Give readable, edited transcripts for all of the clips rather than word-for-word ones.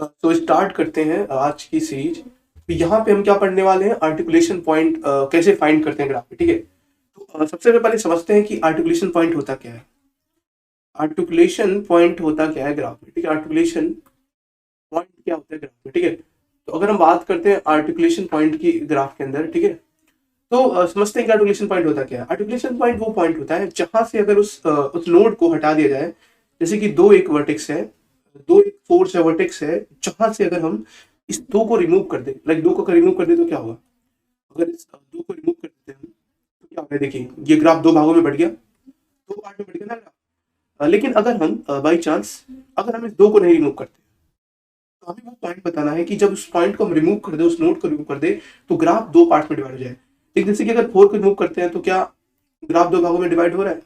तो स्टार्ट करते हैं आज की सीरीज। तो यहाँ पे हम क्या पढ़ने वाले हैं, आर्टिकुलेशन पॉइंट कैसे फाइंड करते हैं ग्राफ में। ठीक है, तो सबसे पहले समझते हैं कि आर्टिकुलेशन पॉइंट होता क्या है। आर्टिकुलेशन पॉइंट होता क्या है ग्राफ में। ठीक है, आर्टिकुलेशन पॉइंट क्या होता है ग्राफ में। ठीक है, तो अगर हम बात करते हैं आर्टिकुलेशन पॉइंट की ग्राफ के अंदर, ठीक है, तो समझते हैं कि आर्टिकुलेशन पॉइंट होता क्या है। आर्टिकुलेशन पॉइंट वो पॉइंट होता है जहां से अगर उस नोड को हटा दिया जाए, जैसे कि दो एक वर्टेक्स है, दो एक फोर्स है, वर्टेक्स है, जहां से अगर हम इस दो को रिमूव कर दे, लाइक दो को अगर रिमूव कर दे तो क्या होगा। अगर इस दो को रिमूव कर देते हैं हम तो क्या होगा, देखिए ये ग्राफ दो भागों में बढ़ गया, दो पार्ट में बढ़ गया ना ग्राफ। लेकिन अगर हम बाई चांस अगर हम इस दो को नहीं रिमूव करते, तो हमें वो पॉइंट बताना है कि जब उस पॉइंट को हम रिमूव कर दे, उस नोड को रिमूव कर दे, तो ग्राफ दो पार्ट में डिवाइड हो जाए। लेकिन जैसे कि अगर फोर को रिमूव करते हैं तो क्या ग्राफ दो भागों में डिवाइड हो रहा है?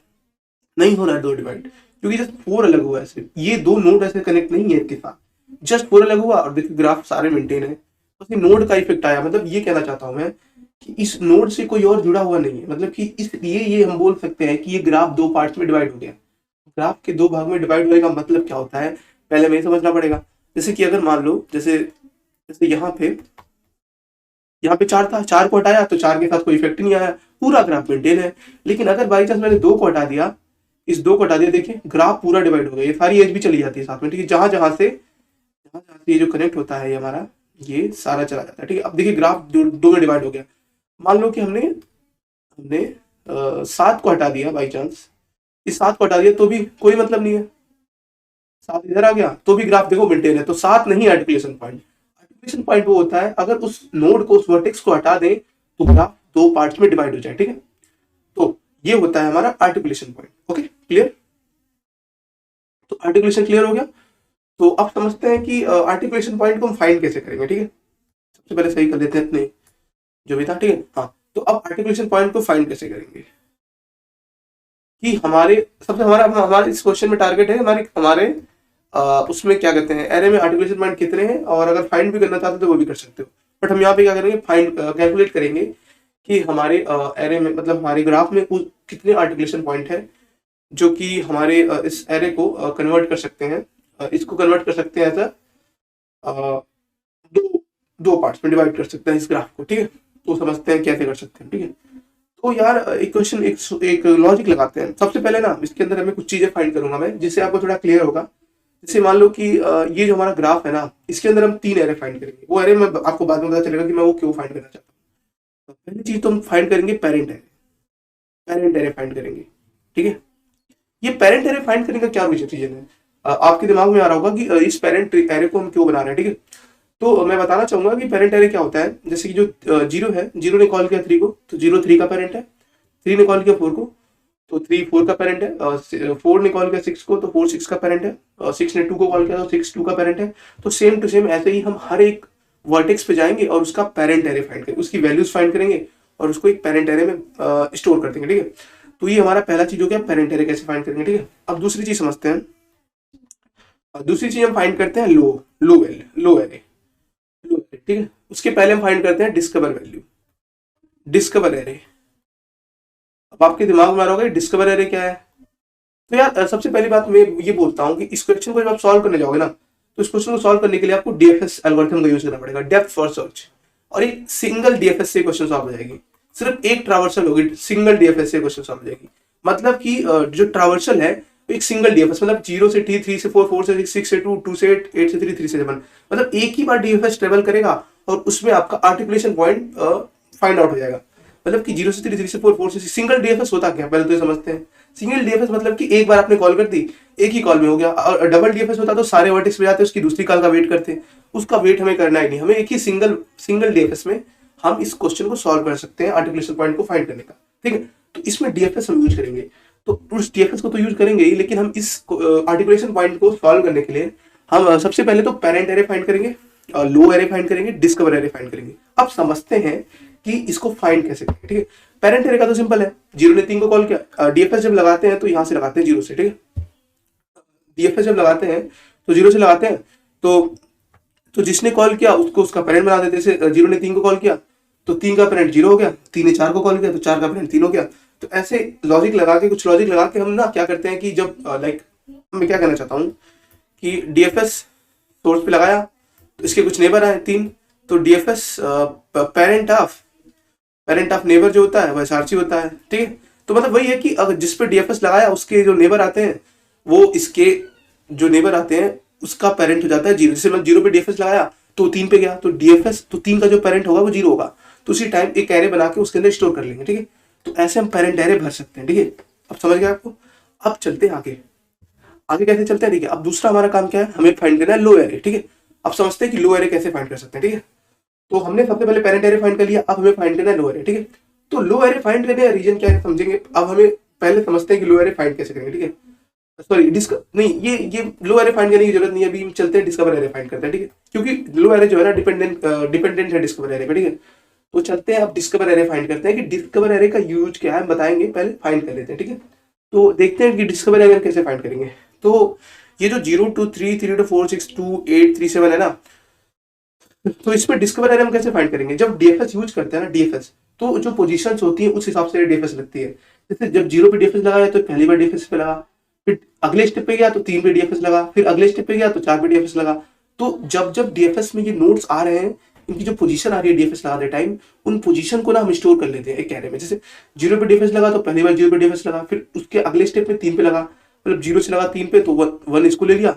नहीं हो रहा है दो डिवाइड, क्योंकि जस्ट फोर अलग हुआ है। सिर्फ ये दो नोड ऐसे कनेक्ट नहीं है इसके साथ, जस्ट फोर अलग हुआ और देखिए ग्राफ सारे मेंटेन है। बस ये नोड का इफेक्ट आया, मतलब ये कहना चाहता हूं मैं कि इस नोड से कोई और जुड़ा हुआ नहीं है, मतलब कि इसलिए ये हम बोल सकते हैं कि ये ग्राफ दो पार्ट्स में डिवाइड हो गया। ग्राफ के दो भाग में डिवाइड होने का मतलब क्या होता है, पहले हमें समझना पड़ेगा। जैसे कि अगर मान लो जैसे जैसे यहाँ पे चार था, चार को हटाया तो चार के साथ कोई इफेक्ट नहीं आया, पूरा ग्राफ मेंटेन है। लेकिन अगर बाई चांस मैंने दो को हटा दिया, इस दो को हटा दिया, देखिए ग्राफ पूरा डिवाइड हो गया, ये सारी एज भी चली जाती है साथ में। ठीक है, जहां जहां से ये जो कनेक्ट होता है ये हमारा, ये सारा चला जाता है। ठीक है, अब देखिए ग्राफ दो में डिवाइड हो गया। मान लो कि हमने हमने सात को हटा दिया बाई चांस, इस सात को हटा दिया तो भी कोई मतलब नहीं है, सात इधर आ गया तो भी ग्राफ देखो मेंटेन है। तो सात नहीं आर्टिकुलेशन पॉइंट। आर्टिकुलेशन पॉइंट वो होता है अगर उस नोड को, उस वर्टेक्स को हटा दे तो ग्राफ दो पार्ट्स में डिवाइड हो जाए। ठीक है, तो ये होता है हमारा आर्टिकुलेशन पॉइंट। Okay, clear. तो आर्टिकुलेशन क्लियर हो गया। तो अब समझते हैं कि आर्टिकुलेशन पॉइंट को हम फाइंड कैसे करेंगे। ठीक है, सबसे पहले सही कर देते हैं अपने जो भी था। ठीक है, हाँ, तो अब आर्टिकुलेशन पॉइंट को फाइंड कैसे करेंगे कि हमारे सबसे हमारा हमारे इस क्वेश्चन में टारगेट है हमारे हमारे उसमें क्या कहते हैं, एरे में आर्टिकुलेशन पॉइंट कितने हैं, और अगर फाइंड भी करना चाहते हो तो वो भी कर सकते हो। बट हम यहाँ पे क्या करेंगे, फाइंड कैलकुलेट करेंगे कि हमारे एरे में, मतलब हमारे ग्राफ में कितने आर्टिकुलेशन पॉइंट है जो कि हमारे इस एरे को कन्वर्ट कर सकते हैं, इसको कन्वर्ट कर सकते हैं एज दो दो पार्ट्स में डिवाइड कर सकते हैं इस ग्राफ को। ठीक है, तो समझते हैं कैसे कर सकते हैं। ठीक है, तो यार एक क्वेश्चन, एक लॉजिक लगाते हैं। सबसे पहले ना इसके अंदर हमें कुछ चीजें फाइंड करूंगा मैं, जिससे आपको थोड़ा क्लियर होगा। जैसे मान लो कि ये जो हमारा ग्राफ है ना, इसके अंदर हम तीन एरे फाइंड करेंगे। वो एरे में आपको बाद में पता चलेगा कि मैं वो क्यों फाइंड करना चाहता हूँ। तो पहली चीज तो हम फाइंड करेंगे parent array, parent array find करेंगे। ठीक है, ये पेरेंट एरे फाइंड करने का क्या रीजन है, आपके दिमाग में आ रहा होगा कि इस पेरेंट एरे को हम क्यों बना रहे हैं। ठीक है, तो मैं बताना चाहूंगा कि पेरेंट एरे क्या होता है। जैसे कि जो जीरो है, जीरो ने कॉल किया थ्री को तो जीरो थ्री का पेरेंट है, थ्री ने कॉल किया फोर को तो थ्री फोर का पेरेंट है, फोर ने कॉल किया सिक्स को तो फोर सिक्स का पेरेंट है, और सिक्स ने टू को कॉल किया तो सिक्स टू का पेरेंट है। तो सेम टू सेम ऐसे ही हम हर एक वर्टेक्स पे जाएंगे और उसका पेरेंट एरे फाइंड करेंगे, उसकी वैल्यूज फाइंड करेंगे और उसको एक पेरेंट एरे में स्टोर कर देंगे। ठीक है, तो ये हमारा पहला चीज हो गया, पेरेंट एरे कैसे फाइंड करेंगे। ठीक है, अब दूसरी चीज समझते हैं। दूसरी चीज हम फाइंड करते हैं लो लो वैल्यू, लो एरे, लो एरे। ठीक है, उसके पहले हम फाइंड करते हैं डिस्कवर वैल्यू, डिस्कवर एरे। अब आपके दिमाग में आ रहा होगा डिस्कवर एरे क्या है। तो यार सबसे पहली बात मैं ये बोलता हूँ कि इस क्वेश्चन को जब आप सॉल्व करने जाओगे ना, तो इस क्वेश्चन को सॉल्व करने के लिए आपको डीएफएस एल्गोरिथम का यूज करना पड़ेगा, डेप्थ फर्स्ट सर्च। और एक सिंगल डीएफएस से क्वेश्चन सॉल्व हो जाएगी, सिर्फ एक ट्रावर्सल होगी, सिंगल डीएफएस से क्वेश्चन सॉल्व हो जाएगी। मतलब कि जो ट्रावर्सल है वो एक सिंगल डीएफएस, मतलब जीरो से टी, थ्री से फोर, फोर से सिक्स, सिक्स से टू, टू से एट, एट से थ्री, थ्री से सेवन, मतलब एक ही बार डीएफएस ट्रेवल करेगा और उसमें आपका आर्टिकुलेशन पॉइंट फाइंड आउट हो जाएगा। मतलब कि जीरो से थ्री, थ्री से फोर, फोर से सिक्स। सिंगल डीएफएस होता क्या, पहले तो ये समझते हैं। सिंगल डीएफएस मतलब कि एक बार आपने कॉल कर दी, एक ही कॉल में हो गया। और डबल डीएफएस होता तो सारे वर्टेक्स पे जाते, उसकी दूसरी कॉल का वेट करते, उसका वेट हमें करना ही नहीं। हमें एक ही सिंगल डीएफएस में हम इस क्वेश्चन को सॉल्व कर सकते हैं, आर्टिकुलेशन पॉइंट को फाइंड करने का। ठीक है, तो इसमें डीएफएस हम यूज करेंगे, तो उस डीएफएस को तो यूज करेंगे ही, लेकिन हम इस आर्टिकुलेशन पॉइंट को सॉल्व करने के लिए हम सबसे पहले तो पेरेंट एरे फाइंड करेंगे, लो एरे फाइंड करेंगे, डिस्कवर एरे फाइंड करेंगे। अब समझते हैं कि इसको फाइंड कैसे करेंगे। ठीक है, पेरेंट एरे का तो सिंपल है, जीरो ने तीन को कॉल किया, डीएफएस जब लगाते हैं तो यहां से लगाते हैं जीरो से। ठीक है, डीएफएस जब लगाते हैं तो जीरो से लगाते हैं, तो जिसने कॉल किया उसको उसका पेरेंट बना देते। जैसे जीरो ने तीन को कॉल किया तो तीन का पेरेंट जीरो हो गया, तीन ने चार को कॉल किया तो चार का पेरेंट तीन हो गया। तो ऐसे लॉजिक लगा के, कुछ लॉजिक लगा के हम ना क्या करते हैं कि जब लाइक मैं क्या कहना चाहता हूँ कि डीएफएस सोर्स पे लगाया, तो इसके कुछ नेबर आए 3, तो डीएफएस पेरेंट ऑफ नेबर जो होता है वह एसआरसी होता है, ठीक है। तो मतलब वही है कि अगर जिस पे डीएफएस लगाया उसके जो नेबर आते हैं वो इसके जो नेबर आते हैं उसका पेरेंट हो जाता है 0। जैसे मैं 0 पे डीएफएस लगाया तो 3 पे गया, तो डीएफएस तो 3 का जो पेरेंट होगा वो 0 होगा, तो उसी टाइम एक एरे बना के उसके अंदर स्टोर कर लेंगे, ठीक है। तो ऐसे हम पेरेंट एरे भर सकते हैं, ठीक है। अब समझ गया आपको। अब चलते हैं आगे। आगे कैसे चलते हैं, ठीक है। अब दूसरा हमारा काम क्या है, हमें फाइंड करना है लो एरे, ठीक है। अब समझते हैं कि लो एरे कैसे फाइंड कर सकते हैं, ठीक है। तो हमने सबसे पहले पेरेंट एरे फाइंड कर लिया, अब हमें फाइंड करना है लो एरे, ठीक है। तो लो एरे फाइंड करने का रीजन क्या है समझेंगे। अब हमें पहले समझते हैं कि लो एरे फाइंड कैसे करेंगे, ठीक है। सॉरी नहीं, ये लो एरे फाइंड करने की जरूरत नहीं है, अभी हम चलते हैं डिस्कवर एरे फाइंड करते हैं, ठीक है। क्योंकि लो एरे जो है ना डिपेंडेंट है डिस्कवर एरे पे, ठीक है। तो चलते हैं अब डिस्कवर एरे फाइंड करते हैं कि डिस्कवर एरे का यूज क्या है बताएंगे, पहले फाइंड कर लेते हैं, ठीक है। तो देखते हैं कि डिस्कवर एरे कैसे फाइंड करेंगे। तो ये जो 0 2 3 3 2 4 6 2 8 3 7 है ना, तो इसमें डिस्कवर एरे हम कैसे फाइंड करेंगे। जब डीएफएस यूज करते हैं ना, डीएफएस तो जो पोजीशंस होती है उस हिसाब से डीएफएस लगती है। जैसे जब 0 पे डीएफएस लगाया तो पहली बार डीएफएस पे लगा, फिर अगले स्टेप पे गया तो 3 पे डीएफएस लगा, फिर अगले स्टेप पे गया तो 4 पे डीएफएस लगा। तो जब जब डीएफएस में ये नोड्स आ रहे हैं, इनकी जो पोजीशन आ रही है डीएफएस लगाते टाइम, उन पोजीशन को ना हम स्टोर कर लेते हैं एक एरे में। जैसे 0 पे डीएफएस लगा तो पहली बार 0 पे डीएफएस लगा, फिर उसके अगले स्टेप में 3 पे लगा, मतलब 0 से लगा 3 पे तो 1 इसको ले लिया,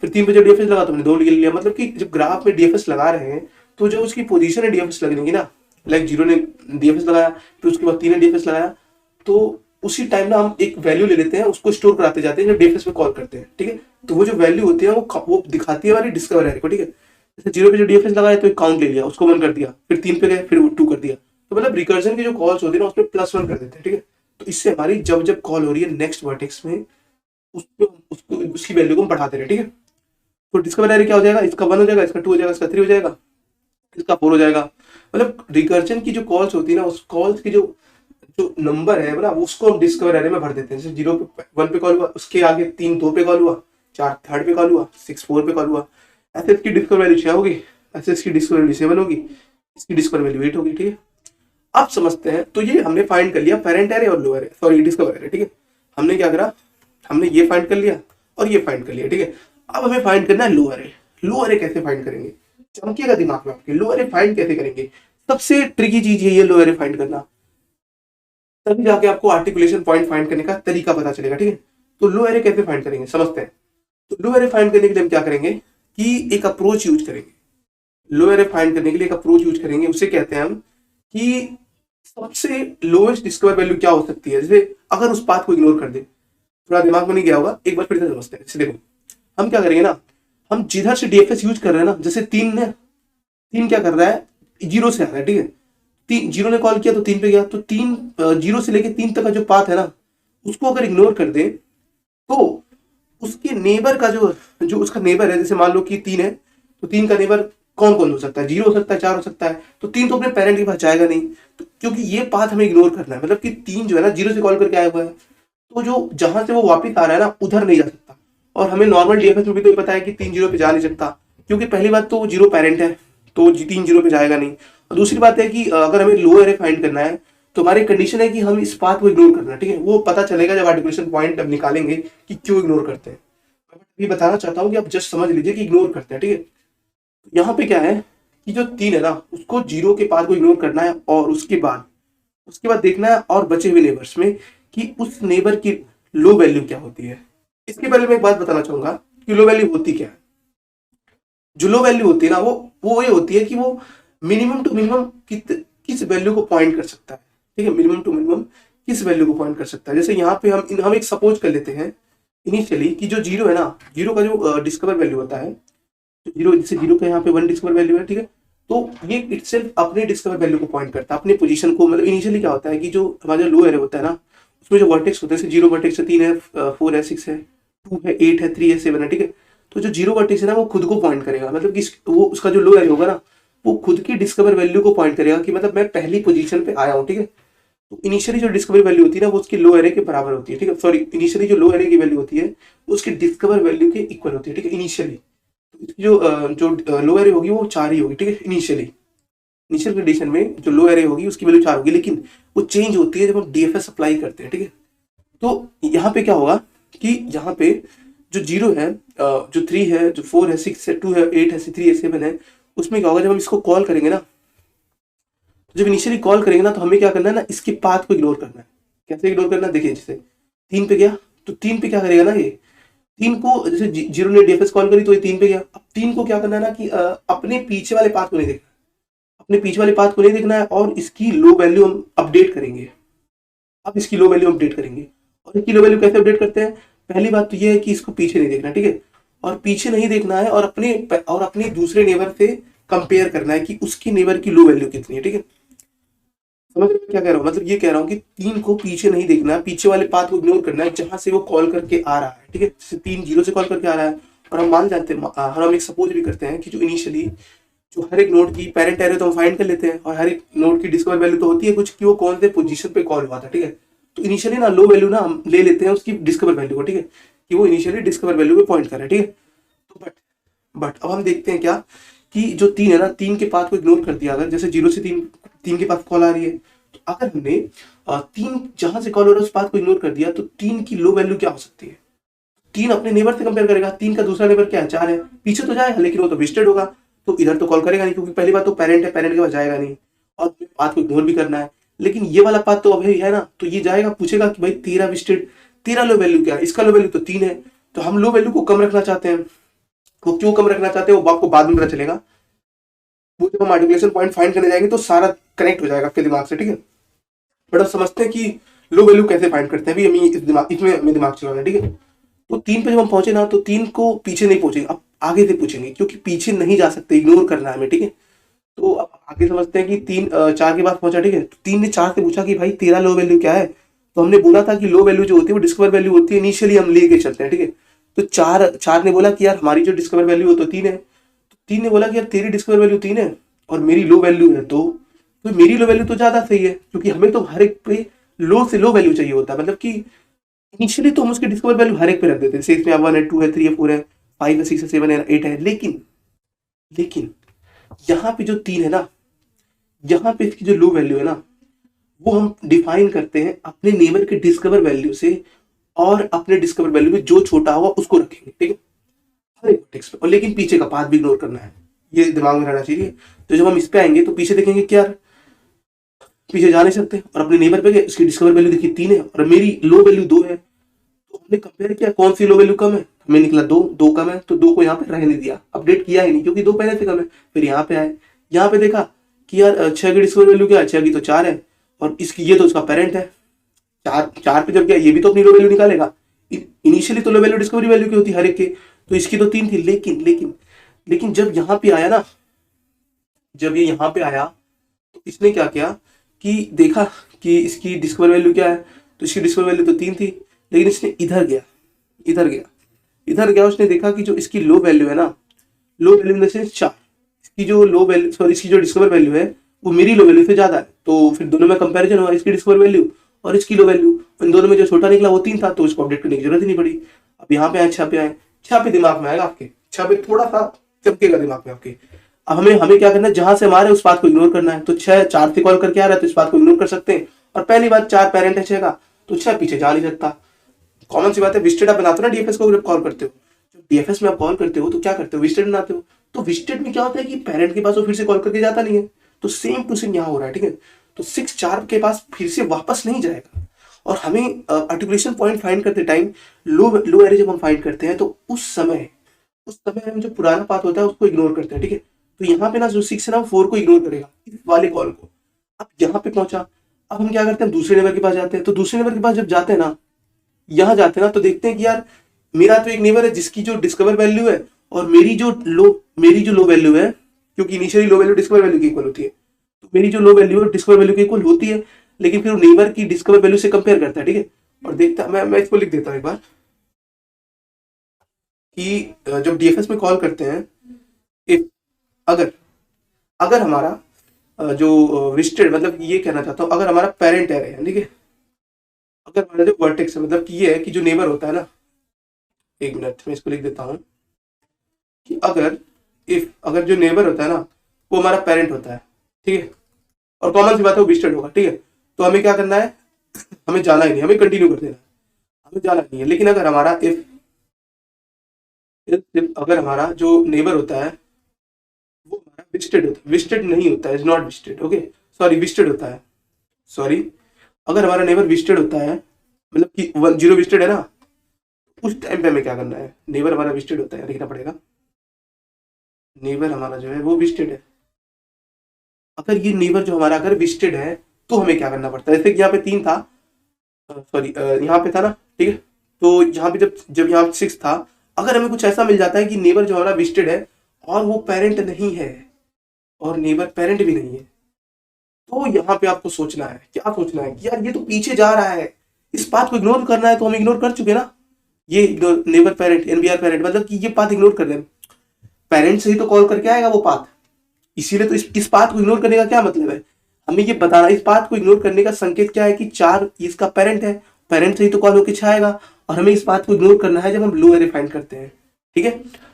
फिर 3 पे जब डीएफएस लगा तो हमने 2 ले लिया। मतलब कि जब ग्राफ में डीएफएस लगा रहे हैं तो जो उसकी पोजीशन है डीएफएस लगने की ना, लाइक 0 ने डीएफएस लगाया, फिर उसके बाद 3 ने डीएफएस लगाया, तो उसी टाइम ना हम एक वैल्यू ले लेते हैं, उसको स्टोर कराते जाते हैं जब डीएफएस पे कॉल करते हैं, ठीक है। तो वो जो वैल्यू होती है वो दिखाती है हमारी डिस्कवर एरे को, ठीक है। जैसे 0 पे जो डीएफएस लगाया तो एक काउंट ले लिया, उसको 1 कर दिया, फिर 3 पे गए फिर 2 कर दिया। तो मतलब रिकर्जन की जो कॉल्स होती है ना उसमें +1 कर देते हैं, ठीक है। तो इससे हमारी जब जब कॉल हो रही है नेक्स्ट वर्टेक्स में उसकी वैल्यू को हम बढ़ाते रहे, ठीक है। तो डिस्कवर एरे क्या हो जाएगा, इसका 1 हो जाएगा, इसका 2 हो जाएगा, इसका 3 हो जाएगा, इसका 4 हो जाएगा। मतलब रिकर्जन की जो कॉल्स होती है ना, उस कॉल्स की जो जो नंबर है ना उसको हम डिस्कवर एरे में भर देते हैं। जैसे 0 पे 1 पे कॉल हुआ, उसके आगे 3 2 पे कॉल हुआ, 4 3rd पे कॉल हुआ, 6 4 पे कॉल हुआ, ऐसे इसकी डिस्कवर वैल्यू 6 होगी, ऐसे इसकी डिस्कवर वैल्यू 7 होगी, इसकी डिस्कवर वैल्यू 8 होगी, ठीक है। अब समझते हैं। तो ये हमने फाइंड कर लिया पेरेंट एरे और लो एरे, सॉरी डिस्कवर एरे, ठीक है। हमने क्या करा, हमने ये फाइंड कर लिया और ये फाइंड कर लिया, ठीक है। अब हमें फाइंड करना है लो एरे। लो एरे कैसे फाइंड करेंगे, चमकेगा दिमाग में आपके। लो एरे फाइंड कैसे करेंगे, सबसे ट्रिकी चीज है ये लो एरे फाइंड करना, तभी जाके आपको आर्टिकुलेशन पॉइंट फाइंड करने का तरीका पता चलेगा, ठीक है। तो लो एरे कैसे फाइंड करेंगे समझते हैं। तो लो एरे फाइंड करने के लिए हम क्या करेंगे कि एक अप्रोच यूज करेंगे। लो एरे फाइंड करने के लिए एक अप्रोच यूज करेंगे, उसे कहते हैं हम कि सबसे लोएस्ट डिस्कवर वैल्यू क्या हो सकती है। जैसे अगर उस पाथ को इग्नोर कर दे, थोड़ा दिमाग में नहीं गया होगा, एक बार फिर से समझते हैं। देखो हम क्या करेंगे ना, हम जिधर से डीएफएस यूज कर रहे हैं ना, जैसे 3 क्या कर रहा है, 0 से आ रहा है, ठीक है। 0 ने कॉल किया तो 3 पे गया, तो 0 से लेके 3 तक का जो पाथ है ना उसको अगर इग्नोर कर दे तो उसके नेबर का जो उसका नेबर है, जैसे मान लो कि 3 है तो 3 का नेबर कौन कौन हो सकता है, 0 हो सकता है, 4 हो सकता है। तो 3 तो अपने पेरेंट के पास जाएगा नहीं, तो क्योंकि ये पाथ हमें इग्नोर करना है। मतलब कि 3 जो है ना 0 से कॉल करके आया हुआ है, तो जो जहां से वो वापस आ रहा है ना उधर नहीं जा सकता। और हमें नॉर्मल डीएफएस में भी तो पता है कि 3 0 पे जा नहीं सकता, क्योंकि पहली बात तो 0 पेरेंट है तो 3 0 पे जाएगा नहीं। और दूसरी बात है कि अगर हमें लो एरे फाइंड करना है तो हमारी कंडीशन है कि हम इस पाथ को इग्नोर करना है, ठीक है। वो पता चलेगा जब आर्टिकुलेशन पॉइंट अब निकालेंगे कि क्यों इग्नोर करते हैं। मैं बताना चाहता हूँ कि आप जस्ट समझ लीजिए कि इग्नोर करते हैं, ठीक है। यहाँ पे क्या है कि जो 3 है ना उसको 0 के पाथ को इग्नोर करना है, और उसके बाद देखना है और बचे हुए नेबर्स में कि उस नेबर की लो वैल्यू क्या होती है। इसके पहले मैं एक बात बताना चाहूंगा कि लो वैल्यू होती क्या है। जो लो वैल्यू होती है ना वो ये होती है कि वो मिनिमम टू मिनिमम किस वैल्यू को पॉइंट कर सकता है, ठीक है। मिनिमम टू मिनिमम किस वैल्यू को पॉइंट कर सकता है। जैसे यहाँ पे हम एक सपोज कर लेते हैं इनिशियली कि जो 0 है ना, 0 का जो डिस्कवर वैल्यू होता है, 0 जैसे 0 का यहाँ पे 1 डिस्कवर वैल्यू है, ठीक है। तो ये इटसेल्फ अपने डिस्कवर वैल्यू को पॉइंट करता है, अपनी पोजीशन को। मतलब इनिशियली क्या होता है कि जो हमारा लो एरे होता है ना उसमें जो वर्टेक्स होते हैं, जैसे 0 वर्टेक्स है, 3 है, 4 है, 6 है, 2 है, 8 है, 3 है, 7 है, ठीक है। तो जो 0 वर्टेक्स है ना वो खुद को पॉइंट करेगा, मतलब कि वो उसका जो लो एरे होगा ना वो खुद की डिस्कवर वैल्यू को पॉइंट करेगा कि मतलब मैं पहली पोजीशन पे आया हूँ, ठीक है। तो इनिशियली जो डिस्कवर वैल्यू होती है ना वो उसकी लो एरे के बराबर होती है, ठीक है। सॉरी, इनिशियली जो लो एरे की वैल्यू होती है वो उसकी डिस्कवर वैल्यू के इक्वल होती है, ठीक है, इनिशियली। जो लो एरे होगी वो 4 ही होगी, ठीक है। इनिशियल कंडीशन में जो लो एरे होगी उसकी वैल्यू 4 होगी, लेकिन वो चेंज होती है जब हम डीएफएस अप्लाई करते हैं, ठीक है। तो यहाँ पे क्या होगा कि यहाँ पे जो 0 है, जो 3 है, जो 4 है, 6 है, 2 है, 8 है, 3 है, 7 है, उसमें क्या होगा जब हम इसको कॉल करेंगे ना, जब इनिशियली कॉल करेंगे ना, तो हमें क्या करना है ना, इसके पाथ को इग्नोर करना है। कैसे इग्नोर करना है, देखिए जैसे 3 पे गया तो 3 पे क्या करेगा ना, ये 3 को जैसे 0 ने डीएफएस कॉल करी तो ये 3 पे गया। अब 3 को क्या करना है ना कि अपने पीछे वाले पाथ को नहीं देखना, अपने पीछे वाले पाथ को नहीं देखना है, और इसकी लो वैल्यू हम अपडेट करेंगे। अब इसकी लो वैल्यू अपडेट करेंगे, और इसकी लो वैल्यू कैसे अपडेट करते हैं, पहली बात तो ये है कि इसको पीछे नहीं देखना, ठीक है, और पीछे नहीं देखना है, और अपने दूसरे नेबर से कंपेयर करना है कि उसकी नेबर की लो वैल्यू कितनी है, ठीक है। समझ रहे हो क्या कह रहा हूँ, मतलब ये कह रहा हूँ कि 3 को पीछे नहीं देखना है, पीछे वाले पाथ को इग्नोर करना है जहां से वो कॉल करके आ रहा है, ठीक है। जैसे 3 0 से कॉल करके आ रहा है, और हम मान जाते हैं, हम एक सपोज भी करते हैं कि जो इनिशियली जो हर एक नोड की पेरेंट एरे तो हम फाइंड कर लेते हैं, और हर एक नोड की डिस्कवर वैल्यू तो होती है कुछ कि वो कौन से पोजीशन पे कॉल हुआ था, ठीक है। तो इनिशियली ना लो वैल्यू ना हम ले लेते हैं उसकी डिस्कवर वैल्यू को, ठीक है, कि वो इनिशियली डिस्कवर वैल्यू पे पॉइंट कर रहा है, ठीक है। तो बट अब हम देखते हैं क्या कि जो 3 है ना, 3 के पाथ को इग्नोर कर दिया, अगर जैसे 0 से 3 के पाथ कॉल आ रही है, तो अगर हमने 3 जहां से कॉल हो रहा है उस पाथ को इग्नोर कर दिया, तो 3 की लो वैल्यू क्या हो सकती है, 3 अपने नेबर से कंपेयर करेगा, 3 का दूसरा नेबर क्या है, 4 है, पीछे तो जाएगा लेकिन वो तो विजिटेड होगा, तो इधर तो कॉल करेगा नहीं, क्योंकि पहली बात तो पेरेंट है, पेरेंट के पास जाएगा नहीं, और पाथ को इग्नोर भी करना है। लेकिन ये वाला पाथ तो अभी है ना, तो ये जाएगा, पूछेगा कि भाई तेरा विजिटेड, तेरा लो वैल्यू क्या है, इसका लो वैल्यू तो 3 है, तो हम लो वैल्यू को कम रखना चाहते हैं। वो क्यों कम रखना चाहते हैं वो आपको बाद में पता चलेगा, वो जब हम आर्टिकुलेशन पॉइंट फाइंड करने जाएंगे तो सारा कनेक्ट हो जाएगा आपके दिमाग से, ठीक है। बट अब समझते हैं कि लो वैल्यू कैसे फाइंड करते हैं, अभी इसमें हमें दिमाग चलाना है, ठीक है। तो 3 पे जब हम पहुंचे ना, तो 3 को पीछे नहीं पहुंचेंगे, अब आगे से पूछेंगे, क्योंकि पीछे नहीं जा सकते, इग्नोर करना है हमें, ठीक है। तो अब आगे समझते हैं कि 4 के पास पहुंचा, ठीक है, तो 3 ने 4 से पूछा कि भाई तेरा लो वैल्यू क्या है, तो हमने बोला था कि लो वैल्यू जो होती है वो डिस्कवर वैल्यू होती है, इनिशियली हम लेके चलते हैं, ठीक है। तो 4 ने बोला कि यार हमारी जो डिस्कवर वैल्यू वो तो 3 है, तो 3 ने बोला कि यार तेरी डिस्कवर वैल्यू 3 है और मेरी लो वैल्यू है, तो मेरी लो वैल्यू तो ज्यादा सही है, क्योंकि हमें तो हर एक पे लो से लो वैल्यू चाहिए होता है, मतलब कि इनिशियली तो हम उसकी डिस्कवर वैल्यू हर एक पे रख देते हैं, जैसे इसमें 1 है, 2 है, 3 है, 4 है, 5 है, 6 है, 7 है, 8 है, लेकिन यहाँ पे जो 3 है ना, यहाँ पे इसकी जो लो वैल्यू है ना, वो हम डिफाइन करते हैं अपने नेबर के डिस्कवर वैल्यू से, और अपने डिस्कवर वैल्यू में जो छोटा होगा उसको रखेंगे, ठीक है, हर एक टेक्स्ट पे। और लेकिन पीछे का पाथ भी इग्नोर करना है, ये दिमाग में रहना चाहिए। तो जब हम इस पे आएंगे तो पीछे देखेंगे कि यार पीछे जा नहीं सकते, और अपने नेबर पे गए, उसकी डिस्कवर वैल्यू देखी 3 है और मेरी लो वैल्यू 2 है, तो हमने कंपेयर किया कौन सी लो वैल्यू कम है, हमें निकला 2 कम है, तो 2 को यहाँ पे रहने दिया, अपडेट किया ही नहीं, क्योंकि 2 पहले से कम है। फिर यहाँ पे आए, यहाँ पे देखा कि यार 6 की डिस्कवर वैल्यू क्या है, 6 की तो 4 है, और इसकी ये तो उसका पेरेंट है, 4 पे जब गया ये भी तो अपनी लो वैल्यू निकालेगा, इनिशियली तो लो वैल्यू डिस्कवरी वैल्यू की होती है हर एक के, तो इसकी तो 3 थी, लेकिन जब यहाँ पे आया ना, जब ये यहाँ पे आया, तो इसने क्या किया कि देखा कि इसकी डिस्कवर वैल्यू क्या है, तो इसकी डिस्कवर वैल्यू तो 3 थी, लेकिन इसने इधर गया उसने देखा कि जो इसकी लो वैल्यू है ना, लो वैल्यू में से 4, इसकी जो लो वैल्यू, सॉरी इसकी जो डिस्कवर वैल्यू है वो मेरी लो वैल्यू से ज्यादा है, तो फिर दोनों में कंपैरिजन हुआ, इसकी डिस्कवर वैल्यू और इसकी लो वैल्यू, इन दोनों में जो छोटा निकला वो 3 था, तो उसको अपडेट करने की जरूरत ही नहीं पड़ी। अब यहाँ पे आए, 6 पे आए, 6 पे दिमाग में आएगा आपके, 6 पे थोड़ा सा चमकेगा दिमाग में आपके। अब हमें क्या करना है, जहां से हमारे उस बात को इग्नोर करना है, तो 4 से कॉल करके आ रहा है तो इस बात को इग्नोर कर सकते हैं, और पहली बात 4 पेरेंट है 6 का, तो 6 पीछे जा नहीं सकता, कॉमन सी बात है। विजिटेड आप बनाते हो ना डीएफएस को, जब कॉल करते हो, जब डीएफएस में आप कॉल करते हो तो क्या करते हो, विजिटेड बनाते हो, तो विजिटेड में क्या होता है कि पेरेंट के पास वो फिर से कॉल करके जाता नहीं है, तो सेम टू सेम यहाँ हो रहा है, ठीक है। तो 6 4 के पास फिर से वापस नहीं जाएगा, और हमें आर्टिकुलेशन पॉइंट फाइंड करते टाइम लो एरे जब हम फाइंड करते हैं, तो उस समय हम जो पुराना पाथ होता है उसको इग्नोर करते हैं, ठीक है। तो यहाँ पे ना जो 6 है ना 4 को इग्नोर करेगा, इस वाले कॉल को। अब यहाँ पे पहुंचा, अब हम क्या करते हैं, दूसरे नेबर के पास जाते हैं, तो दूसरे नेबर के पास जब जाते हैं ना, यहाँ जाते हैं ना, तो देखते हैं कि यार मेरा तो एक नेबर है जिसकी जो डिस्कवर वैल्यू है और मेरी जो लो वैल्यू है, क्योंकि initially low value discover value की इक्वल होती है, तो मेरी जो लो वैल्यू है डिस्कवर वैल्यू की इक्वल होती है, लेकिन फिर वो नेबर की डिस्कवर वैल्यू से कंपेयर करता है, ठीक है। और देखता, मैं इसको लिख देता हूँ एक बार, कि जब डीएफएस में कॉल करते हैं, इफ अगर अगर हमारा जो विजिटेड, मतलब ये कहना चाहता हूँ, अगर हमारा पेरेंट एरे है, ठीक है, अगर हमारा जो वर्टेक्स है, मतलब कि ये है कि जो नेबर होता है ना, एक मिनट में इसको लिख देता हूँ, कि अगर जो नेबर होता है ना वो हमारा पेरेंट होता है, ठीक है, और कॉमन सी बात है वो विजिटेड होगा, ठीक है, तो हमें क्या करना है, हमें जाना ही नहीं, हमें कंटिन्यू कर देना है, हमें जाना नहीं है। लेकिन अगर हमारा सिर्फ अगर हमारा जो नेबर होता है वो हमारा विजिटेड होता है, विजिटेड नहीं होता है, is not visited, okay, sorry visited होता है, सॉरी, अगर हमारा नेबर विजिटेड होता है, मतलब कि 10 विजिटेड है ना, उस टाइम पे हमें क्या करना है, नेबर हमारा विजिटेड होता है, लिखना पड़ेगा नेबर हमारा जो है वो विजिटेड है। अगर ये नेबर जो हमारा अगर विजिटेड है तो हमें क्या करना पड़ता है, जैसे कि यहाँ पे 3 था, सॉरी यहाँ पे था ना, ठीक है, तो यहाँ पे जब जब यहाँ 6 था, अगर हमें कुछ ऐसा मिल जाता है कि नेबर जो हमारा विजिटेड है और वो पेरेंट नहीं है और नेबर पेरेंट भी नहीं है, तो यहाँ पे आपको सोचना है, क्या सोचना है कि यार ये तो पीछे जा रहा है, इस बात को इग्नोर करना है, तो हम इग्नोर कर चुके ना, ये नेबर पेरेंट एनबीआर पेरेंट, मतलब कि ये पाथ इग्नोर कर रहे हैं, पेरेंट से ही तो कॉल करके आएगा वो पाथ, इसीलिए तो इस पाथ को इग्नोर करने का क्या मतलब है, हमें ये बताना, इस पाथ को इग्नोर करने का संकेत क्या है कि 4 इसका पेरेंट है, पेरेंट से ही तो कॉल होकर छाएगा, और हमें इस बात को इग्नोर करना है जब हम लो एरे फाइंड करते हैं, ठीक है।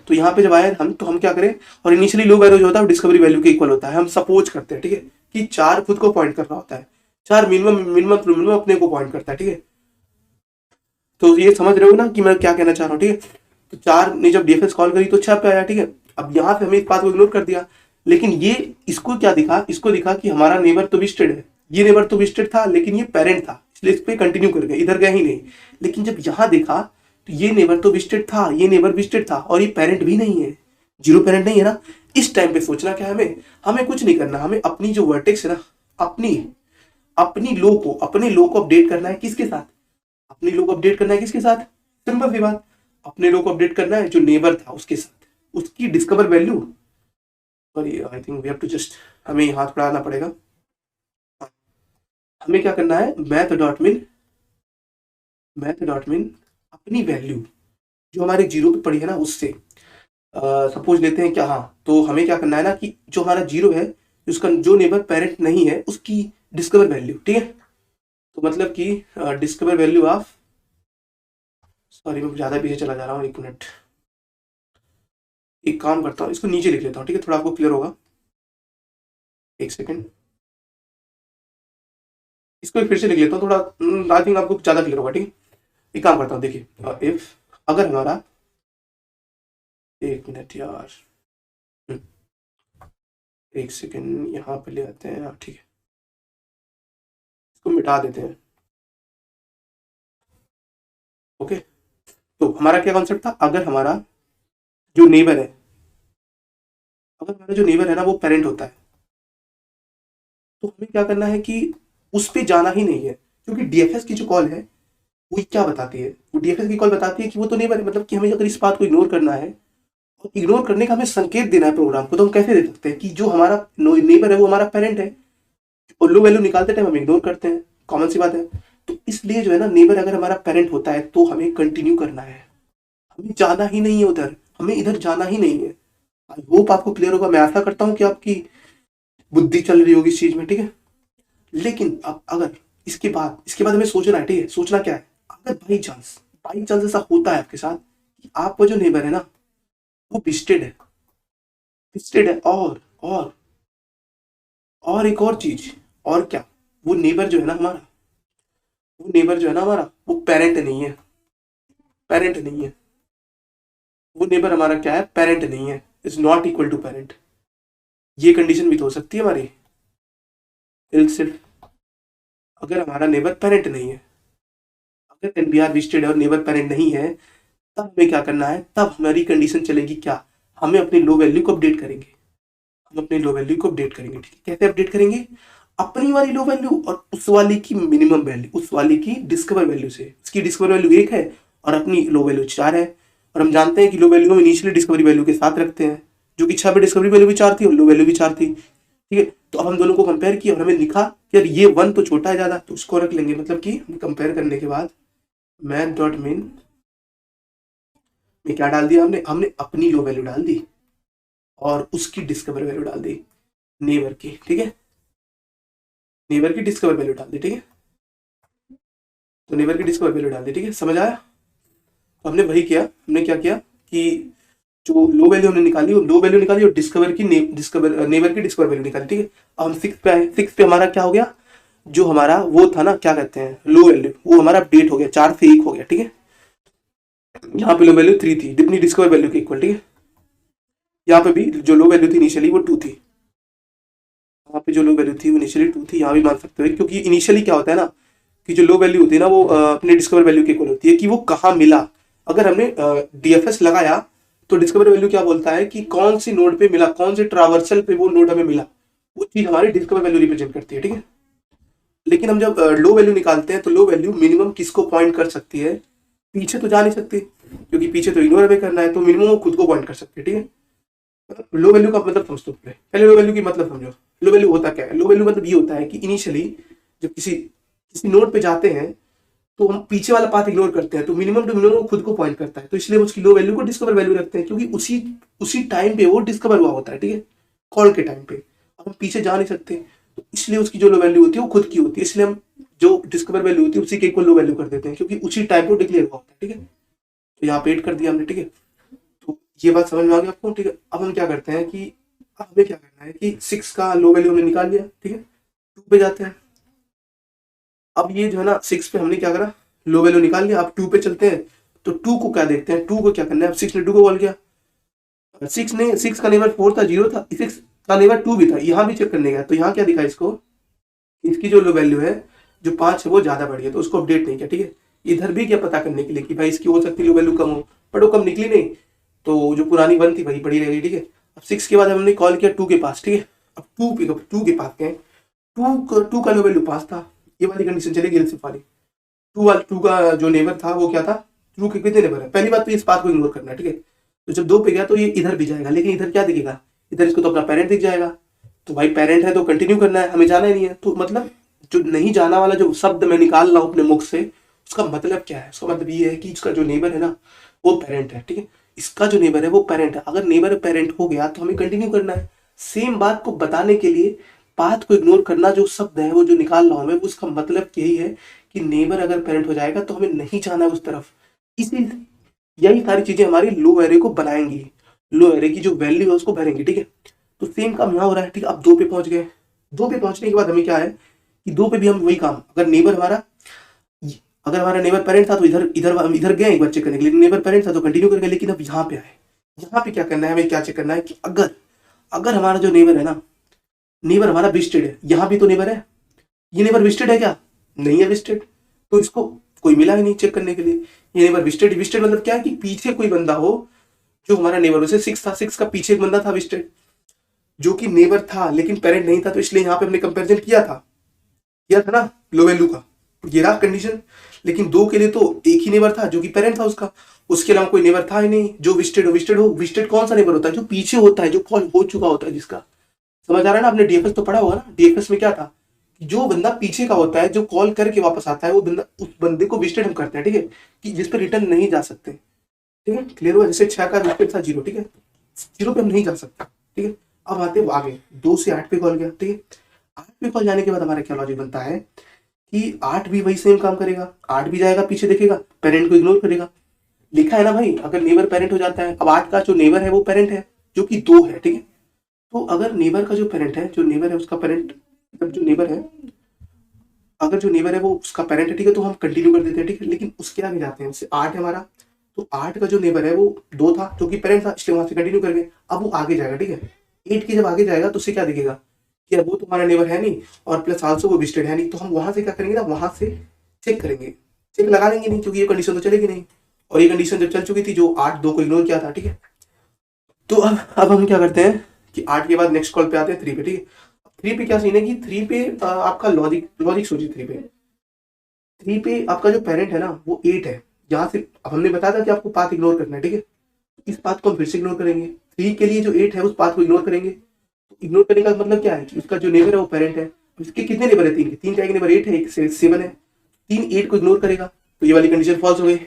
तो यहाँ पे जब आए हम, तो हम क्या करें, और इनिशियली लो वैल्यू जो होता है वो डिस्कवरी वैल्यू के इक्वल होता है, हम सपोज करते हैं, ठीक है, कि 4 खुद को पॉइंट कर रहा होता है, 4 मिनिमम मिनिमम मिनिमम अपने को पॉइंट करता है, ठीक है। तो ये समझ रहे हो ना कि मैं क्या कहना चाह रहा हूँ, ठीक है। तो 4 ने जब डीएफएस कॉल करी तो 6 पे आया, ठीक है। अब यहाँ पे हमें इस बात को इग्नोर कर दिया, लेकिन ये इसको क्या दिखा, इसको दिखा कि हमारा नेबर तो विजिटेड है, ये नेबर तो विजिटेड था लेकिन ये पेरेंट था, इसलिए इस पे कंटिन्यू कर गए, इधर गए ही नहीं। लेकिन जब यहाँ देखा तो ये नेबर तो विजिटेड था, ये नेबर विजिटेड था और ये पेरेंट भी नहीं है, 0 पेरेंट नहीं है ना। इस टाइम पे सोचना क्या है, हमें हमें कुछ नहीं करना, हमें अपनी जो वर्टेक्स है ना, अपनी अपनी लो को अपने लो को अपडेट करना है, किसके साथ, अपने लो को अपडेट करना है किसके साथ, सिंपल सी बात, अपने लो को अपडेट करना है जो नेबर था उसके साथ, उसकी discover value, sorry I think we have to just, हमें हाथ बढ़ाना पड़ेगा, हमें क्या करना है, मैथ डॉट मिन अपनी वैल्यू जो हमारे 0 पे पड़ी है ना उससे, सपोज लेते हैं क्या, हाँ, तो हमें क्या करना है ना कि जो हमारा 0 है, उसका जो नेबर पेरेंट नहीं है उसकी डिस्कवर वैल्यू, ठीक है। तो मतलब कि डिस्कवर वैल्यू ऑफ, सॉरी मैं ज्यादा पीछे चला जा रहा हूँ, 1 मिनट, एक काम करता हूँ, इसको नीचे लिख लेता हूँ, ठीक है, थोड़ा आपको क्लियर होगा, 1 सेकेंड, इसको फिर से लिख लेता हूँ, थोड़ा आई थिंक आपको ज्यादा क्लियर होगा, ठीक है। एक काम करता हूँ, देखिए इफ अगर हमारा, 1 मिनट यार, 1 सेकेंड यहाँ पे ले आते हैं, ठीक है, इसको मिटा देते हैं, ओके। तो हमारा क्या कॉन्सेप्ट था, अगर हमारा जो नेबर है, अगर हमारा जो नेबर है ना वो पेरेंट होता है, तो हमें क्या करना है कि उस पर जाना ही नहीं है, क्योंकि डीएफएस की जो कॉल है वो क्या बताती है, वो डीएफएस की कॉल बताती है कि वो तो नेबर है, मतलब कि हमें अगर इस बात को इग्नोर करना है, और इग्नोर करने का हमें संकेत देना है प्रोग्राम को, तो हम कैसे दे सकते हैं कि जो हमारा नेबर है वो हमारा पेरेंट है, और लो वैल्यू निकालते टाइम हम इग्नोर करते हैं, कॉमन सी बात है। तो इसलिए जो है ना, नेबर अगर हमारा पेरेंट होता है तो हमें कंटिन्यू करना है, हमें जाना ही नहीं है उधर, हमें इधर जाना ही नहीं है। आई होप आपको क्लियर होगा, मैं आशा करता हूँ कि आपकी बुद्धि चल रही होगी इस चीज में, ठीक है। लेकिन अब अगर इसके बाद हमें सोचना है, ठीक है, सोचना क्या है, अगर बाई चांस ऐसा होता है आपके साथ कि आपका जो नेबर है ना वो विजिटेड है और एक और चीज, और क्या, वो नेबर जो है ना हमारा, वो पेरेंट नहीं है, वो नेबर हमारा क्या है, पेरेंट नहीं है, is not equal to parent. ये कंडीशन भी तो हो सकती है हमारी, सिर्फ अगर हमारा नेबर पेरेंट नहीं है, अगर एनबीआर विजिटेड है और नेबर पेरेंट नहीं है, तब हमें क्या करना है, तब हमारी कंडीशन चलेगी क्या, हमें अपनी लो वैल्यू को अपडेट करेंगे, ठीक है, कैसे अपडेट करेंगे, अपनी वाली लो वैल्यू और उस वाली की मिनिमम वैल्यू, उस वाली की डिस्कवर वैल्यू से, उसकी डिस्कवर वैल्यू 1 है और अपनी लो वैल्यू 4 है, और हम जानते हैं कि लो वैल्यू हम इनिशियली डिस्कवरी वैल्यू के साथ रखते हैं, जो कि 6 पे डिस्कवरी वैल्यू भी 4 थी और लो वैल्यू भी 4 थी, ठीक है। तो अब हम दोनों को कंपेयर किया और हमें लिखा कि यार ये 1 तो छोटा है ज्यादा, तो उसको रख लेंगे, मतलब कि हम कंपेयर करने के बाद मैथ डॉट मिन में क्या डाल दिया, हमने अपनी लो वैल्यू डाल दी और उसकी डिस्कवर वैल्यू डाल दी, नेबर की, ठीक है, नेबर की डिस्कवर वैल्यू डाल दी, ठीक है, तो नेबर की डिस्कवर वैल्यू डाल दी, ठीक है, समझ आया। तो हमने वही किया, हमने क्या किया कि जो लो वैल्यू हमने निकाली, वो लो वैल्यू निकाली और नेबर की डिस्कवर वैल्यू निकाली, ठीक है। अब हम 6 पे आए, 6 पे हमारा क्या हो गया, जो हमारा वो था ना, क्या कहते हैं, लो वैल्यू, वो हमारा अपडेट हो गया, 4 से 1 हो गया, ठीक है। यहाँ पे लो वैल्यू 3 थी अपनी डिस्कवर वैल्यू के इक्वल, ठीक है। यहाँ पे भी जो लो वैल्यू थी इनिशियली वो 2 थी, यहाँ पे जो लो वैल्यू थी वो इनिशियली 2 थी, यहाँ भी मान सकते हो, क्योंकि इनिशियली क्या होता है ना कि जो लो वैल्यू होती है ना वो अपने डिस्कवर वैल्यू के इक्वल होती है कि वो कहाँ मिला। अगर हमने डीएफएस लगाया तो डिस्कवर वैल्यू क्या बोलता है कि कौन सी नोड पे मिला, कौन से ट्रावर्सल पे वो नोड हमें मिला, वो चीज हमारी डिस्कवर वैल्यू रिप्रेजेंट करती है, ठीक है। लेकिन हम जब लो वैल्यू निकालते हैं तो लो वैल्यू मिनिमम किसको पॉइंट कर सकती है, पीछे तो जा नहीं सकती क्योंकि पीछे तो इग्नोर हमें करना है, तो मिनिमम वो खुद को पॉइंट कर सकती है, ठीक है। लो वैल्यू का मतलब समझते हो, पहले लो वैल्यू की मतलब समझो। लो वैल्यू होता क्या है, लो वैल्यू मतलब ये होता है कि इनिशियली जब किसी किसी नोड पे जाते हैं तो हम पीछे वाला पाथ इग्नोर करते हैं, तो मिनिमम टू मिनिमम खुद को पॉइंट करता है, तो इसलिए उसकी लो वैल्यू को डिस्कवर वैल्यू रखते हैं, क्योंकि उसी उसी टाइम पे वो डिस्कवर हुआ होता है, ठीक है, कॉल के टाइम पे। अब हम पीछे जा नहीं सकते, तो इसलिए उसकी जो लो वैल्यू होती है वो खुद की होती है, इसलिए हम जो डिस्कवर वैल्यू होती है उसी के इक्वल लो वैल्यू कर देते हैं, क्योंकि उसी टाइम पे डिक्लेयर हुआ होता है, ठीक है। तो यहाँ पे एड कर दिया हमने, ठीक है। तो ये बात समझ में आ गई आपको, ठीक है। अब हम क्या करते हैं कि हमें क्या करना है कि 6 का लो वैल्यू हमने निकाल लिया, ठीक है। 2 पे जाते हैं। अब ये जो है ना 6 पे हमने क्या करा, लो वैल्यू निकाल लिया। अब 2 पे चलते हैं, तो 2 को क्या देखते हैं, 2 को क्या करना है। अब 6 ने 2 को कॉल किया, 6 का नेबर 4 था, 0 था, 6 का नेबर 2 भी था, यहाँ भी चेक करने गया, तो यहाँ क्या दिखा इसको, इसकी जो लो वैल्यू है जो 5 है वो ज्यादा बढ़ी है, तो उसको अपडेट नहीं किया, ठीक है। इधर भी क्या पता करने के लिए कि भाई इसकी हो सकती लो वैल्यू कम हो, बट वो कम निकली नहीं, तो जो पुरानी 1 थी वही बढ़ी रहेगी, ठीक है। अब 6 के बाद हमने कॉल किया 2 के पास, ठीक है। अब 2 के पास गए, 2 का लो वैल्यू 5 था, ये वाली कंडीशन चलेगी एलसिफ वाली। 2 का जो नेबर था वो क्या था, 2 के कितने नेबर है, पहली बात तो इस बात को इग्नोर करना है, ठीक है। तो जब 2 पे गया तो ये इधर भी जाएगा, लेकिन इधर क्या दिखेगा, इधर इसको तो अपना पेरेंट दिख जाएगा, तो भाई पेरेंट है तो कंटिन्यू करना है, हमें जाना ही नहीं है। तो मतलब जो नहीं जाना वाला जो शब्द मैं निकाल रहा हूँ अपने मुख से, उसका मतलब क्या है, उसका मतलब ये है कि इसका जो नेबर है ना वो पेरेंट है, ठीक है। इसका जो नेबर है वो पेरेंट है, अगर नेबर पेरेंट हो गया तो हमें कंटिन्यू करना है। सेम बात को बताने के लिए पाथ को इग्नोर करना जो शब्द है वो जो निकाल रहा हूं मैं, उसका मतलब यही है कि नेबर अगर पेरेंट हो जाएगा तो हमें नहीं जाना है उस तरफ। इसी यही सारी चीजें हमारी लो एरे को बनाएंगी, लो एरे की जो वैल्यू है उसको भरेंगे, ठीक है। तो सेम काम यहाँ हो रहा है, ठीक है। अब 2 पे पहुंच गए, 2 पे पहुंचने के बाद हमें क्या है कि 2 पे भी हम वही काम, अगर हमारा नेबर पेरेंट था तो इधर इधर हम इधर गए एक बार चेक करने के लिए, नेबर पेरेंट था तो कंटिन्यू करके, लेकिन अब यहाँ पे आए, यहाँ पे क्या करना है, हमें क्या चेक करना है कि अगर अगर हमारा जो नेबर है ना, नेबर हमारा विजिटेड है, यहाँ भी तो नेबर है, ये नेबर विजिटेड है क्या, नहीं है विजिटेड, तो इसको कोई मिला ही नहीं चेक करने के लिए। ये नेबर विजिटेड, विजिटेड मतलब क्या है कि पीछे कोई बंदा हो जो हमारा नेबर, उसे 6 था, 6 का पीछे एक बंदा था विजिटेड जो कि नेबर था लेकिन पेरेंट नहीं था, तो इसलिए यहाँ पे हमने कंपेरिजन किया था ना लो वैल्यू का, ये रहा कंडीशन। लेकिन 2 के लिए तो एक ही नेबर था जो कि पेरेंट था उसका, उसके अलावा कोई नेबर था ही नहीं जो विजिटेड कौन सा नेबर होता है, जो पीछे होता है, जो कॉल हो चुका होता है, जिसका समझ आ रहा है ना, आपने डीएफएस तो पढ़ा होगा ना, डीएफएस में क्या था, जो बंदा पीछे का होता है जो कॉल करके वापस आता है वो बंदा, उस बंदे को विजिटेड हम करते हैं, ठीक है, कि जिस पे रिटर्न नहीं जा सकते, ठीक है, क्लियर हुआ। जैसे 6 का विजिटेड था 0, ठीक है, 0 पे हम नहीं जा सकते, ठीक है। अब आते हैं आगे 2 से 8 पे कॉल गया, ठीक है। 8 पे कॉल जाने के बाद हमारा क्या लॉजिक बनता है कि 8 भी वही सेम काम करेगा, 8 भी जाएगा पीछे देखेगा, पेरेंट को इग्नोर करेगा, लिखा है ना भाई, अगर नेबर पेरेंट हो जाता है। अब 8 का जो नेबर है वो पेरेंट है जो कि 2 है, ठीक है। तो अगर नेबर का जो पेरेंट है, जो नेबर है उसका पेरेंट, मतलब जो नेबर है, अगर जो नेबर है वो उसका पेरेंट है, ठीक है, तो हम कंटिन्यू कर देते हैं, ठीक है। लेकिन उसके आगे जाते हैं, जैसे 8 है हमारा, तो 8 का जो नेबर है वो 2 था जो कि पेरेंट था, इसलिए वहां से कंटिन्यू कर गए। अब वो आगे जाएगा, ठीक है, 8 के जब आगे जाएगा तो उससे क्या दिखेगा कि अब वो तो हमारा नेबर है नहीं और प्लस आल्सो वो विजिटेड है नहीं, तो हम वहां से क्या करेंगे ना, वहां से चेक करेंगे, चेक लगा लेंगे नहीं, क्योंकि ये कंडीशन तो चलेगी नहीं, और ये कंडीशन जब चल चुकी थी जो 8 2 को इग्नोर किया था, ठीक है। तो अब हम क्या करते हैं कि 8 के बाद नेक्स्ट कॉल पे आते हैं 3 पे, ठीक है। 3 पे क्या सीन है कि 3 पे आपका लॉजिक सोचिए, 3 पे आपका जो पेरेंट है ना वो 8 है, यहाँ से अब हमने बताया था कि आपको पाथ इग्नोर करना है, ठीक है। इस पाथ को हम फिर से इग्नोर करेंगे, 3 के लिए जो 8 है उस पाथ को इग्नोर करेंगे। तो इग्नोर करने का मतलब क्या है कि उसका जो नेबर है वो पेरेंट है, इसके कितने नेबर है, 3 के, 3 का एक नेबर 8 है, एक से 7 है, 3 8 को इग्नोर करेगा, तो ये वाली कंडीशन फॉल्स हो गई।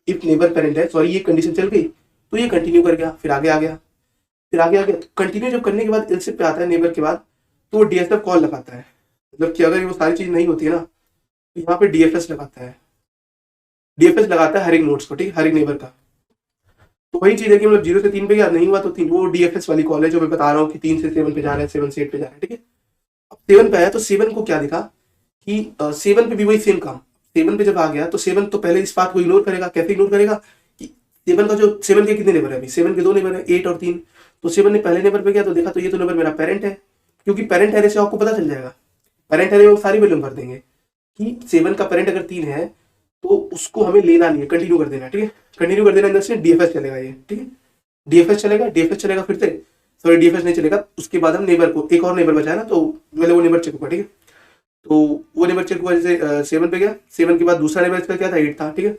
इफ नेबर पेरेंट है, सॉरी ये कंडीशन चल गई, तो ये कंटिन्यू कर गया, फिर आगे आ गया, कंटिन्यू जब करने के बाद एलसिफ पे आता है नेबर के बाद, तो वो डीएसएफ कॉल लगाता है, मतलब कि अगर वो सारी चीज नहीं होती है ना तो यहाँ पे डीएफएस लगाता है, हर एक नोड्स को, ठीक है, हर एक नेबर का। तो वही चीज है कि मतलब 0 से 3 पे क्या नहीं हुआ, तो 3 वो डीएफएस वाली कॉल है जो मैं बता रहा हूँ कि 3 से 7 पे जा रहा है, 7 से 8 पे जा रहा है, ठीक है। अब 7 पे आया तो 7 को क्या दिखा कि 7 पे भी वही सेम काम, 7 पे जब आ गया तो 7 तो पहले इस बात को इग्नोर करेगा, कैसे इग्नोर करेगा कि सेवन के कितने नेबर है अभी, 7 के 2 नेबर है, 8 और 3। तो 7 ने पहले नेबर पे किया तो देखा तो ये तो नेबर मेरा पेरेंट है, क्योंकि पेरेंट एरे से आपको पता चल जाएगा, पेरेंट एरे में सारी वैल्यू भर देंगे कि 7 का पेरेंट अगर 3 है तो उसको हमें लेना नहीं है, कंटिन्यू कर देना, ठीक है, कंटिन्यू कर देना, अंदर से डीएफएस चलेगा ये, ठीक है, डीएफएस चलेगा फिर से, सॉरी डीएफएस नहीं चलेगा, उसके बाद हम नेबर को, एक और नेबर बचा है ना, तो मतलब वो नेबर चेक होगा, ठीक है, तो वो नेबर चेक हुआ, जैसे 7 पे गया, 7 के बाद दूसरा नेबर इसका क्या था, 8 था, ठीक है,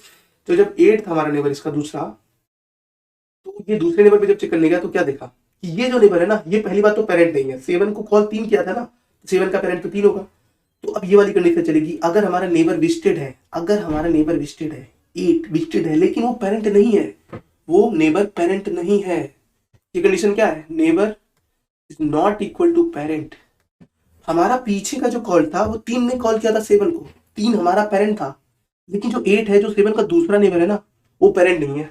तो जब 8 था हमारा नेबर इसका दूसरा, तो ये दूसरे नेबर पे जब चेक करने गया तो क्या देखा कि ये जो नेबर है ना, ये पहली बात तो पेरेंट नहीं है, 7 को कॉल 3 किया था ना, 7 का पेरेंट तो 3 होगा, तो अब ये वाली कंडीशन चलेगी, अगर हमारा नेबर विजिटेड है, 8 विजिटेड है, लेकिन वो पेरेंट नहीं है, वो नेबर पेरेंट नहीं है, ये कंडीशन क्या है, neighbour is not equal to parent. हमारा पीछे का जो कॉल था वो 3 ने कॉल किया था 7 को, 3 हमारा पेरेंट था, लेकिन जो 8 है, जो 7 का दूसरा नेबर है ना, वो पेरेंट नहीं है,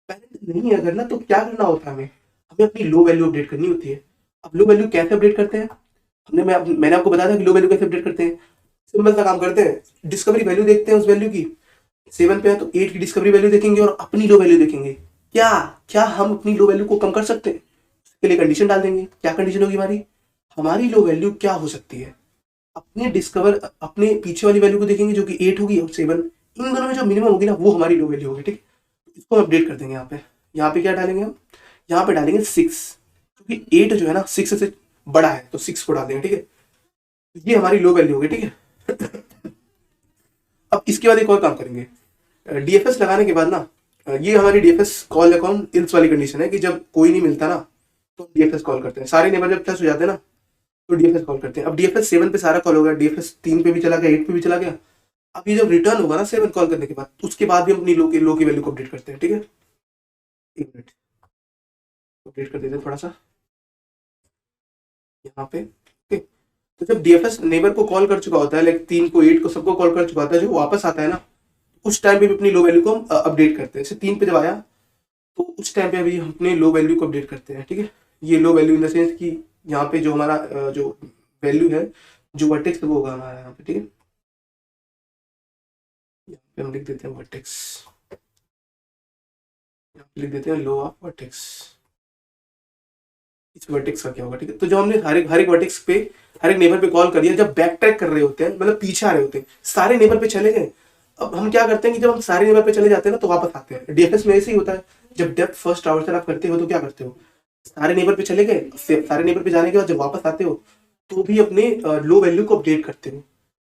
पेरेंट नहीं है अगर ना, तो क्या करना होता है हमें अपनी लो वैल्यू अपडेट करनी होती है। अब लो वैल्यू कैसे अपडेट करते हैं, मैंने आपको बताया था कि लो वैल्यू कैसे अपडेट करते हैं, सिंपल सा काम करते हैं, डिस्कवरी वैल्यू देखते हैं उस वैल्यू की, 7 पे है तो 8 की डिस्कवरी वैल्यू देखेंगे और अपनी लो वैल्यू देखेंगे, क्या हम अपनी लो वैल्यू को कम कर सकते हैं, उसके लिए कंडीशन डाल देंगे, क्या कंडीशन होगी हमारी लो वैल्यू क्या हो सकती है, अपने पीछे वाली वैल्यू को देखेंगे जो कि 8 होगी और 7, इन दोनों में जो मिनिमम होगी ना वो हमारी लो वैल्यू होगी, ठीक, इसको हम अपडेट कर देंगे। यहाँ पे क्या डालेंगे हम, यहाँ पे डालेंगे 6, क्योंकि 8 जो है ना 6 से बड़ा है, तो 6 को डाल देंगे, ठीक है, ये हमारी लो वैल्यू होगी, ठीक है। अब इसके बाद एक और काम करेंगे, डीएफएस लगाने के बाद ना, ये हमारी डीएफएस कॉल या कौन इल्स वाली कंडीशन है कि जब कोई नहीं मिलता ना तो डीएफएस कॉल करते हैं, सारे नेबर जब प्लस हो जाते हैं ना तो डीएफएस कॉल करते हैं। अब डीएफएस 7 पे सारा कॉल होगा, डीएफएस 3 पे भी चला गया, 8 पे भी चला गया, अब ये जब रिटर्न होगा ना 7 कॉल करने के बाद, उसके बाद भी हम अपनी लो की वैल्यू को अपडेट करते हैं, ठीक है, एक मिनट अपडेट कर देते हैं थोड़ा सा यहाँ पे, ठीक। तो जब डीएफएस नेबर को कॉल कर चुका होता है, लाइक 3 को 8 को सबको कॉल कर चुका होता है, जो वापस आता है ना उस टाइम पे भी अपनी लो वैल्यू को हम अपडेट करते हैं, जैसे 3 पे जब आया तो उस टाइम पे अभी हम अपने लो वैल्यू को अपडेट करते हैं, ठीक है, ये low value in the sense कि यहाँ पे जो हमारा जो वैल्यू है, जो वर्टेक्स वो होगा हमारा यहाँ पे, ठीक है, यहाँ पे हम लिख देते हैं वर्टेक्स, यहाँ पे लिख देते हैं लो ऑफ वर्टेक्स, इस वर्टेक्स का क्या होगा, ठीक है। तो जब हमने हर एक वर्टेक्स पे, हर एक नेबर पे कॉल करिए, जब बैक ट्रैक कर रहे होते हैं, मतलब पीछे आ रहे होते हैं, सारे नेबर पे चले गए, अब हम क्या करते हैं कि जब हम सारे नेबर पे चले जाते हैं ना तो वापस आते हैं, डीएफएस में ऐसे ही होता है, जब डेप्थ फर्स्ट ट्रावर्सल आप करते हो तो क्या करते हो, सारे नेबर पे चले गए, सारे नेबर पे जाने के बाद जब वापस आते हो तो भी अपने लो वैल्यू को अपडेट करते हो।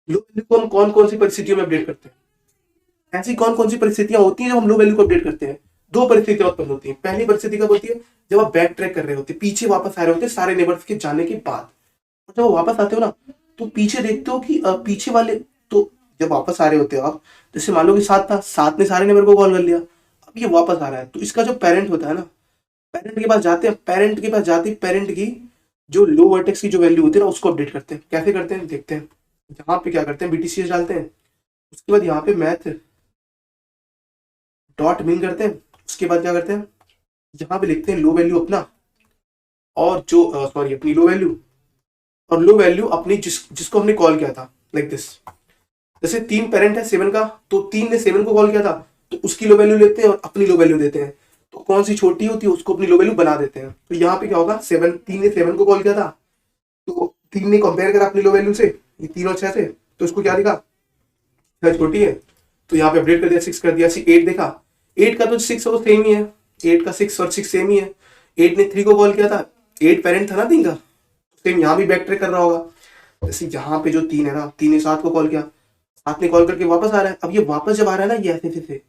लो वैल्यू को हम कौन कौन सी परिस्थितियों में अपडेट करते हैं, ऐसी कौन कौन सी परिस्थितियां होती हैं जब हम लो वैल्यू को अपडेट करते हैं, 2 परिस्थितियां उत्पन्न होती हैं। पहली परिस्थिति कब होती है, जब आप बैक ट्रैक कर रहे होते हैं, पीछे वापस आ रहे होते हैं सारे नेबर्स के जाने के बाद, और जब वापस आते हो ना तो पीछे देखते हो कि पीछे वाले, तो जब वापस आ रहे होते हो आप, जैसे मान लो कि 7 था, 7 ने सारे नेबर को कॉल कर लिया, अब ये वापस आ रहा है, तो इसका जो पेरेंट होता है ना, पेरेंट के पास जाते हैं, पेरेंट के पास जाते पेरेंट की जो लो वर्टेक्स की जो वैल्यू होती है ना उसको अपडेट करते हैं। कैसे करते हैं देखते हैं, यहाँ पे क्या करते हैं, बीटीसीएस डालते हैं, उसके बाद यहाँ पे मैथ डॉट मिन करते हैं, उसके बाद क्या करते हैं, यहाँ पे लिखते हैं लो वैल्यू अपना, और जो सॉरी अपनी लो वैल्यू, और लो वैल्यू अपनी जिसको हमने कॉल किया था, लाइक दिस, जैसे 3 पेरेंट है 7 का, तो 3 ने 7 को कॉल किया था तो उसकी लो वैल्यू लेते हैं और अपनी लो वैल्यू देते हैं, तो कौन सी छोटी होती है उसको अपनी लो वैल्यू बना देते हैं। तो यहाँ पे क्या होगा, 3 ने 7 को कॉल किया था तो 3 ने कंपेयर करा अपनी लो वैल्यू से, ये 3 और 6 से, तो उसको क्या दिखा, 6 छोटी है, तो यहाँ पे अपडेट कर दिया, 6 कर दिया, 8 देखा, 8 का तो 6 और सेम ही है, 8 का 6 और 6 सेम ही है, 8 ने 3 को कॉल किया था, 8 पेरेंट था ना 3 का, सेम यहाँ भी बैक ट्रैक कर रहा होगा, जैसे यहाँ पे जो 3 है ना, 3 ने 7 को कॉल किया, 7 ने कॉल करके वापस आ रहा है, अब ये वापस जब आ रहा है ना ये ऐसे से,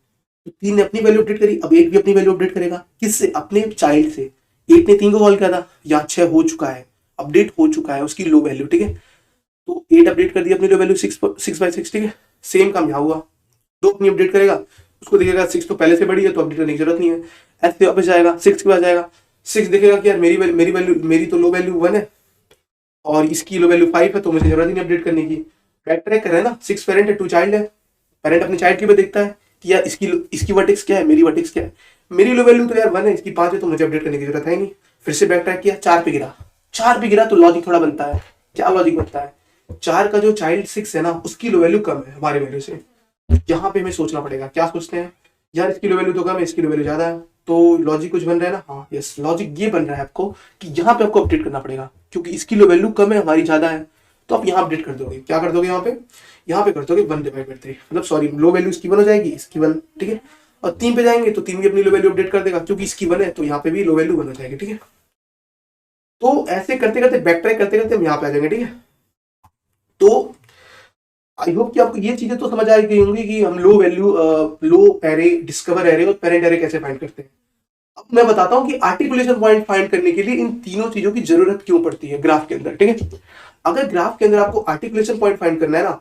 तो 3 ने अपनी वैल्यू अपडेट करी, अब 8 भी अपनी वैल्यू अपडेट करेगा, किससे, अपने चाइल्ड से। 8 ने 3 को कॉल किया था, यहाँ 6 हो चुका है, अपडेट हो चुका है उसकी लो वैल्यू, ठीक है, तो 8 अपडेट कर दिया अपनी लो वैल्यू 6/6, ठीक है, सेम काम यहाँ हुआ, 2 अपनी अपडेट करेगा, उसको देखेगा 6 तो पहले से बड़ी है तो अपडेट करने की जरूरत नहीं है, ऐसे वापस जाएगा 6 के पास जाएगा, 6 देखेगा कि यार मेरी तो लो वैल्यू 1 है और इसकी लो वैल्यू 5 है, तो मुझे जरूरत ही नहीं अपडेट करने की, बैक ट्रैक कर रहा है ना, 6 पेरेंट है 2 चाइल्ड है, पेरेंट अपने चाइल्ड की भी देखता है कि यार इसकी वर्टेक्स क्या है, मेरी वर्टेक्स क्या है, मेरी लो वैल्यू तो यार 1 है, इसकी 5 है, तो मुझे अपडेट करने की जरूरत है नहीं, फिर से बैक ट्रैक किया, 4 पे गिरा, तो लॉजिक थोड़ा बनता है, क्या लॉजिक बनता है, 4 का जो चाइल्ड 6 है ना उसकी लो वैल्यू कम है हमारी वैल्यू से, यहाँ पे हमें सोचना पड़ेगा, क्या सोचते हैं यार इसकी लो वैल्यू तो कम है, इसकी लो वैल्यू ज्यादा है, तो लॉजिक कुछ बन रहा है ना, हाँ यस, लॉजिक ये बन रहा है आपको कि यहाँ पे आपको अपडेट करना पड़ेगा, क्योंकि इसकी लो वैल्यू कम है, हमारी ज्यादा है, तो आप यहाँ अपडेट कर दोगे, क्या कर दोगे यहाँ पे कर दोगे 1/3, मतलब सॉरी लो वैल्यू इसकी 1 हो जाएगी, इसकी 1, ठीक है, और 3 पे जाएंगे तो 3 भी अपनी लो वैल्यू अपडेट कर देगा, क्योंकि इसकी 1 है तो यहाँ पे भी लो वैल्यू 1 हो जाएगी, ठीक है। तो ऐसे करते करते बैक ट्रैक करते करते हम यहाँ पे आ जाएंगे, ठीक है। तो आई होप कि आपको ये चीजें तो समझ आ गई होंगी कि हम लो एरे, डिस्कवर एरे और पेरेंट एरे कैसे फाइंड करते हैं। अब मैं बताता हूं कि आर्टिकुलेशन पॉइंट फाइंड करने के लिए इन तीनों चीजों की जरूरत क्यों पड़ती है ग्राफ के अंदर, ठीक है। अगर ग्राफ के अंदर आपको आर्टिकुलेशन पॉइंट फाइंड करना है ना,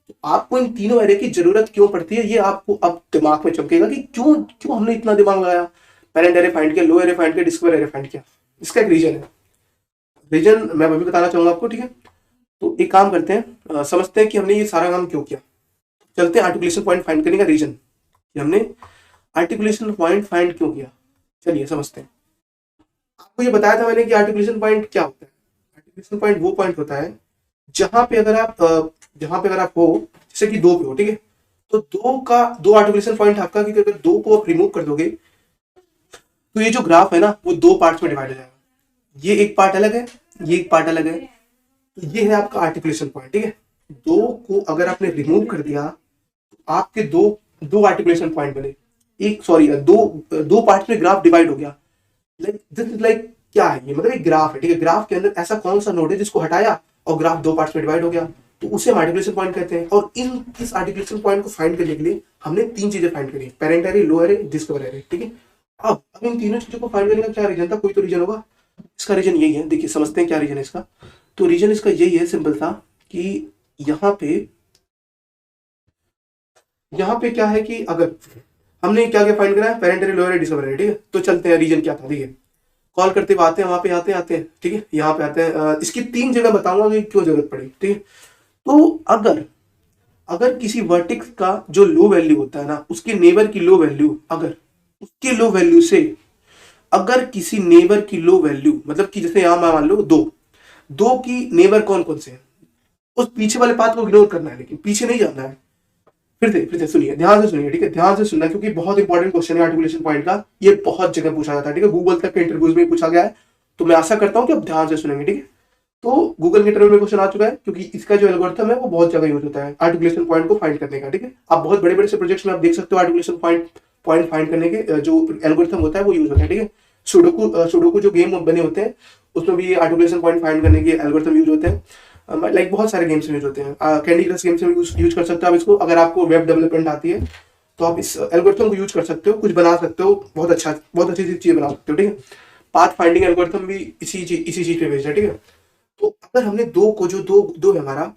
तो आपको इन तीनों एरे की जरूरत क्यों पड़ती है, ये आपको अब दिमाग में चमकेगा कि क्यों क्यों हमने इतना दिमाग लगाया, पेरेंट एरे फाइंड किया, लो एरे फाइंड किया, डिस्कवर एरे फाइंड किया। इसका एक रीजन है, रीजन मैं अभी बताना चाहूंगा आपको, ठीक है। तो एक काम करते हैं, समझते हैं कि हमने ये सारा काम क्यों किया। चलते हैं आर्टिकुलेशन पॉइंट फाइंड करने का रीजन, कि हमने आर्टिकुलेशन पॉइंट फाइंड क्यों किया, चलिए समझते हैं। आपको ये बताया था मैंने कि आर्टिकुलेशन पॉइंट क्या होता है। आर्टिकुलेशन पॉइंट वो पॉइंट होता है जहां पे अगर आप हो, जैसे कि 2 पे हो, ठीक है, तो दो आर्टिकुलेशन पॉइंट आपका, कि अगर 2 को आप रिमूव कर दोगे तो ये जो ग्राफ है ना वो 2 पार्ट्स में डिवाइड हो जाएगा, ये एक पार्ट अलग है, ये एक पार्ट अलग है, तो ये है आपका आर्टिकुलेशन पॉइंट, ठीक है। 2 को अगर आपने रिमूव कर दिया तो आपके दो आर्टिकुलेशन पॉइंट बने, दो पार्ट्स में ग्राफ डिवाइड हो गया। लाइक दिस इज लाइक क्या है ये, मतलब एक ग्राफ है, ठीक है। ग्राफ के अंदर ऐसा कौन सा नोड है जिसको हटाया और ग्राफ 2 पार्ट्स में डिवाइड हो गया, तो उसे हम आर्टिकुलेशन पॉइंट कहते हैं। और इस आर्टिकुलेशन पॉइंट को फाइंड करने के लिए हमने 3 चीजें फाइंड करी, पेरेंट एरे, लो एरे, डिस्कवर एरे, ठीक है। अब इन तीनों चीजों को फाइंड करने का क्या रीजन था, कोई तो रीजन होगा। इसका रीजन यही है, देखिए समझते हैं क्या रीजन है इसका। तो रीजन इसका यही है, सिंपल था, कि यहाँ पे क्या है कि अगर हमने क्या क्या फाइंड करा है, पेरेंट एरे, लो एरे, डिस्कवर एरे, ठीक है। तो चलते हैं रीजन क्या था, देखिए कॉल करते हुए आते हैं, वहां पे आते हैं, ठीक है, यहाँ पे आते हैं। इसकी 3 जगह बताऊंगा कि क्यों जरूरत पड़ी, ठीक है। तो अगर किसी वर्टेक्स का जो लो वैल्यू होता है ना, उसके नेबर की लो वैल्यू, अगर उसके लो वैल्यू से अगर किसी नेबर की लो वैल्यू, मतलब कि जैसे यहां मान लो 2 की नेबर कौन कौन से हैं, उस पीछे वाले पाथ को इग्नोर करना है, लेकिन पीछे नहीं जाना है। फिर से सुनिए, ध्यान से सुनिए, ठीक है, ध्यान से सुनना, क्योंकि बहुत इंपॉर्टेंट क्वेश्चन है आर्टिकुलेशन पॉइंट का, ये बहुत जगह पूछा जाता है, ठीक है, गूगल तक के इंटरव्यूज में पूछा गया है। तो मैं आशा करता हूं कि आप ध्यान से सुनेंगे, ठीक है। तो गूगल के इंटरव्यू में क्वेश्चन आ चुका है, क्योंकि इसका जो एल्गोरिथम है वो बहुत जगह यूज होता है आर्टिकुलेशन पॉइंट को फाइंड करने का, ठीक है। आप बहुत बड़े बड़े से प्रोजेक्ट्स में आप देख सकते हो आर्टिकुलेशन पॉइंट फाइंड करने के जो एल्गोरिथम होता है वो यूज होता है, ठीक है। सुडोकू जो गेम बने होते हैं उसमें भी आर्टिकुलेशन पॉइंट फाइंड करने के एल्गोरिथम यूज होते हैं, लाइक बहुत सारे गेम्स में यूज होते हैं। कैंडी क्रश गेम्स में यूज कर सकते हो आप इसको, अगर आपको वेब डेवलपमेंट आती है तो आप इस एल्गोरिथम को यूज कर सकते हो, कुछ बना सकते हो, बहुत अच्छी चीज बना सकते हो, ठीक है। पाथ फाइंडिंग एल्गोरिथम भी इसी चीज पे बेस्ड है, ठीक है। तो अगर हमने 2 को, जो दो है हमारा,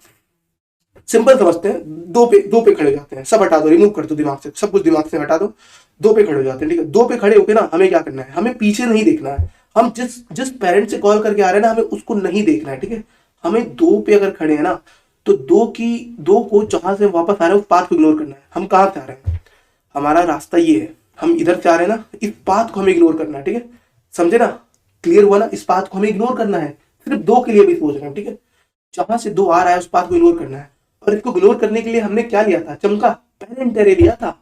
सिंपल समझते हैं, 2 पे खड़े हो जाते हैं, सब हटा दो, रिमूव कर दो दिमाग से, सब कुछ दिमाग से हटा दो, 2 पे खड़े हो जाते हैं, ठीक है। 2 पे खड़े होके ना हमें क्या करना है, हमें पीछे नहीं देखना है, हम जिस पेरेंट से कॉल करके आ रहे हैं ना, हमें उसको नहीं देखना है, ठीक है। हमें 2 पे अगर खड़े हैं ना, तो 2 को जहां से वापस आ रहे हैं उस पाथ को इग्नोर करना है। हम कहां से आ रहे हैं, हमारा रास्ता ये है, हम इधर से आ रहे हैं ना, इस पाथ को हमें इग्नोर करना है, ठीक है। समझे ना, क्लियर हुआ ना, इस पाथ को हमें इग्नोर करना है, सिर्फ 2 के लिए भी सोच रहे हैं, ठीक है। जहां से 2 आ रहा है उस पाथ को इग्नोर करना है, और इसको इग्नोर करने के लिए हमने क्या लिया था, चमका, पेरेंट एरे लिया था।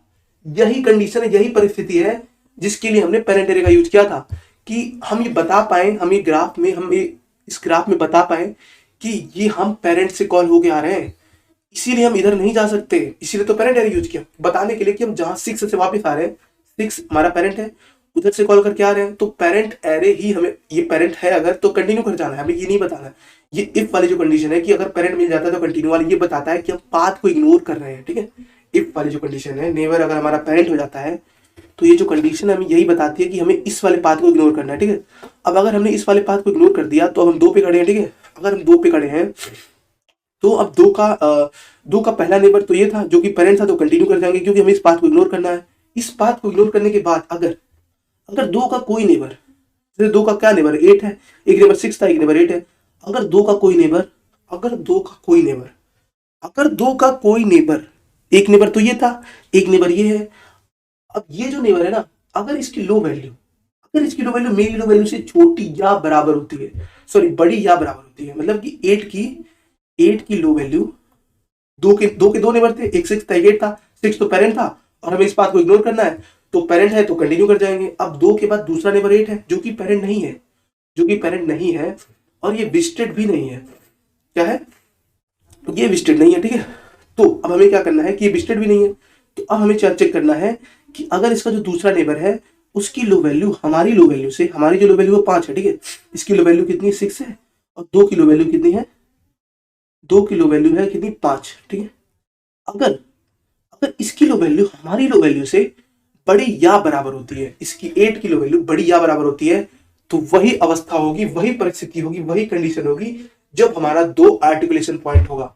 यही कंडीशन है, यही परिस्थिति है जिसके लिए हमने पेरेंट एरे का यूज किया था, कि हम ये बता पाए, इस ग्राफ में बता पाए कि ये हम पेरेंट से कॉल होके आ रहे हैं, इसीलिए हम इधर नहीं जा सकते, इसीलिए तो पेरेंट एरे यूज किया, बताने के लिए कि हम जहां 6 से वापस आ रहे हैं, 6 हमारा पेरेंट है, उधर से कॉल करके आ रहे हैं, तो पेरेंट एरे ही हमें, ये पेरेंट है अगर तो कंटिन्यू कर जाना है, हमें ये नहीं बताना है। ये इफ वाली जो कंडीशन है कि अगर पेरेंट मिल जाता है तो कंटिन्यू वाली, ये बताता है कि हम पाथ को इग्नोर कर रहे हैं, ठीक है। इफ वाली जो कंडीशन है, नेवर अगर हमारा पेरेंट हो जाता है तो ये जो कंडीशन हमें यही बताती है कि हमें इस वाले पाथ को इग्नोर करना है, ठीक है। अब अगर हमने इस वाले पाथ को इग्नोर कर दिया तो हम 2 पे खड़े हैं, ठीक है। अगर हम 2 पे खड़े हैं तो अब 2 का पहला नेबर तो ये था जो कि पेरेंट था, तो कंटिन्यू कर जाएंगे क्योंकि हमें इस पाथ को इग्नोर करना है। इस पाथ को इग्नोर करने के बाद अगर 2 का कोई नेबर, जैसे 2 का क्या नेबर 8 है, एक नेबर 6 था, एक नेबर 8 है, अगर 2 का कोई नेबर, एक नेबर तो ये था, एक नेबर ये है। अब ये जो नेबर है ना, अगर इसकी लो वैल्यू मेरी लो वैल्यू से छोटी या बराबर होती है, सॉरी बड़ी या बराबर होती है, मतलब कि 8 की लो वैल्यू, 2 के 2 नेबर थे, एक 6 था, एक 8 था, 6 तो पेरेंट था और हमें इस बात को इग्नोर करना है, तो पेरेंट है तो कंटिन्यू कर जाएंगे। अब 2 के बाद दूसरा नेबर 8 है जो कि पेरेंट नहीं है, और ये विजिटेड भी नहीं है। क्या है? ये विजिटेड नहीं है, ठीक है। तो अब हमें क्या करना है कि ये विजिटेड भी नहीं है, तो अब हमें चेक करना है कि अगर इसका जो दूसरा नेबर है उसकी लो वैल्यू हमारी लो वैल्यू से, हमारी जो लो वैल्यू है 5 है, ठीक है, इसकी लो वैल्यू कितनी 6 है, और 2 की लो वैल्यू कितनी है, 2 की लो वैल्यू है कितनी 5, ठीक है। अगर अगर इसकी लो वैल्यू हमारी लो वैल्यू से बड़ी या बराबर होती है, इसकी 8 की लो वैल्यू बड़ी या बराबर होती है, तो वही अवस्था होगी, वही परिस्थिति होगी, वही कंडीशन होगी जब हमारा 2 आर्टिकुलेशन पॉइंट होगा।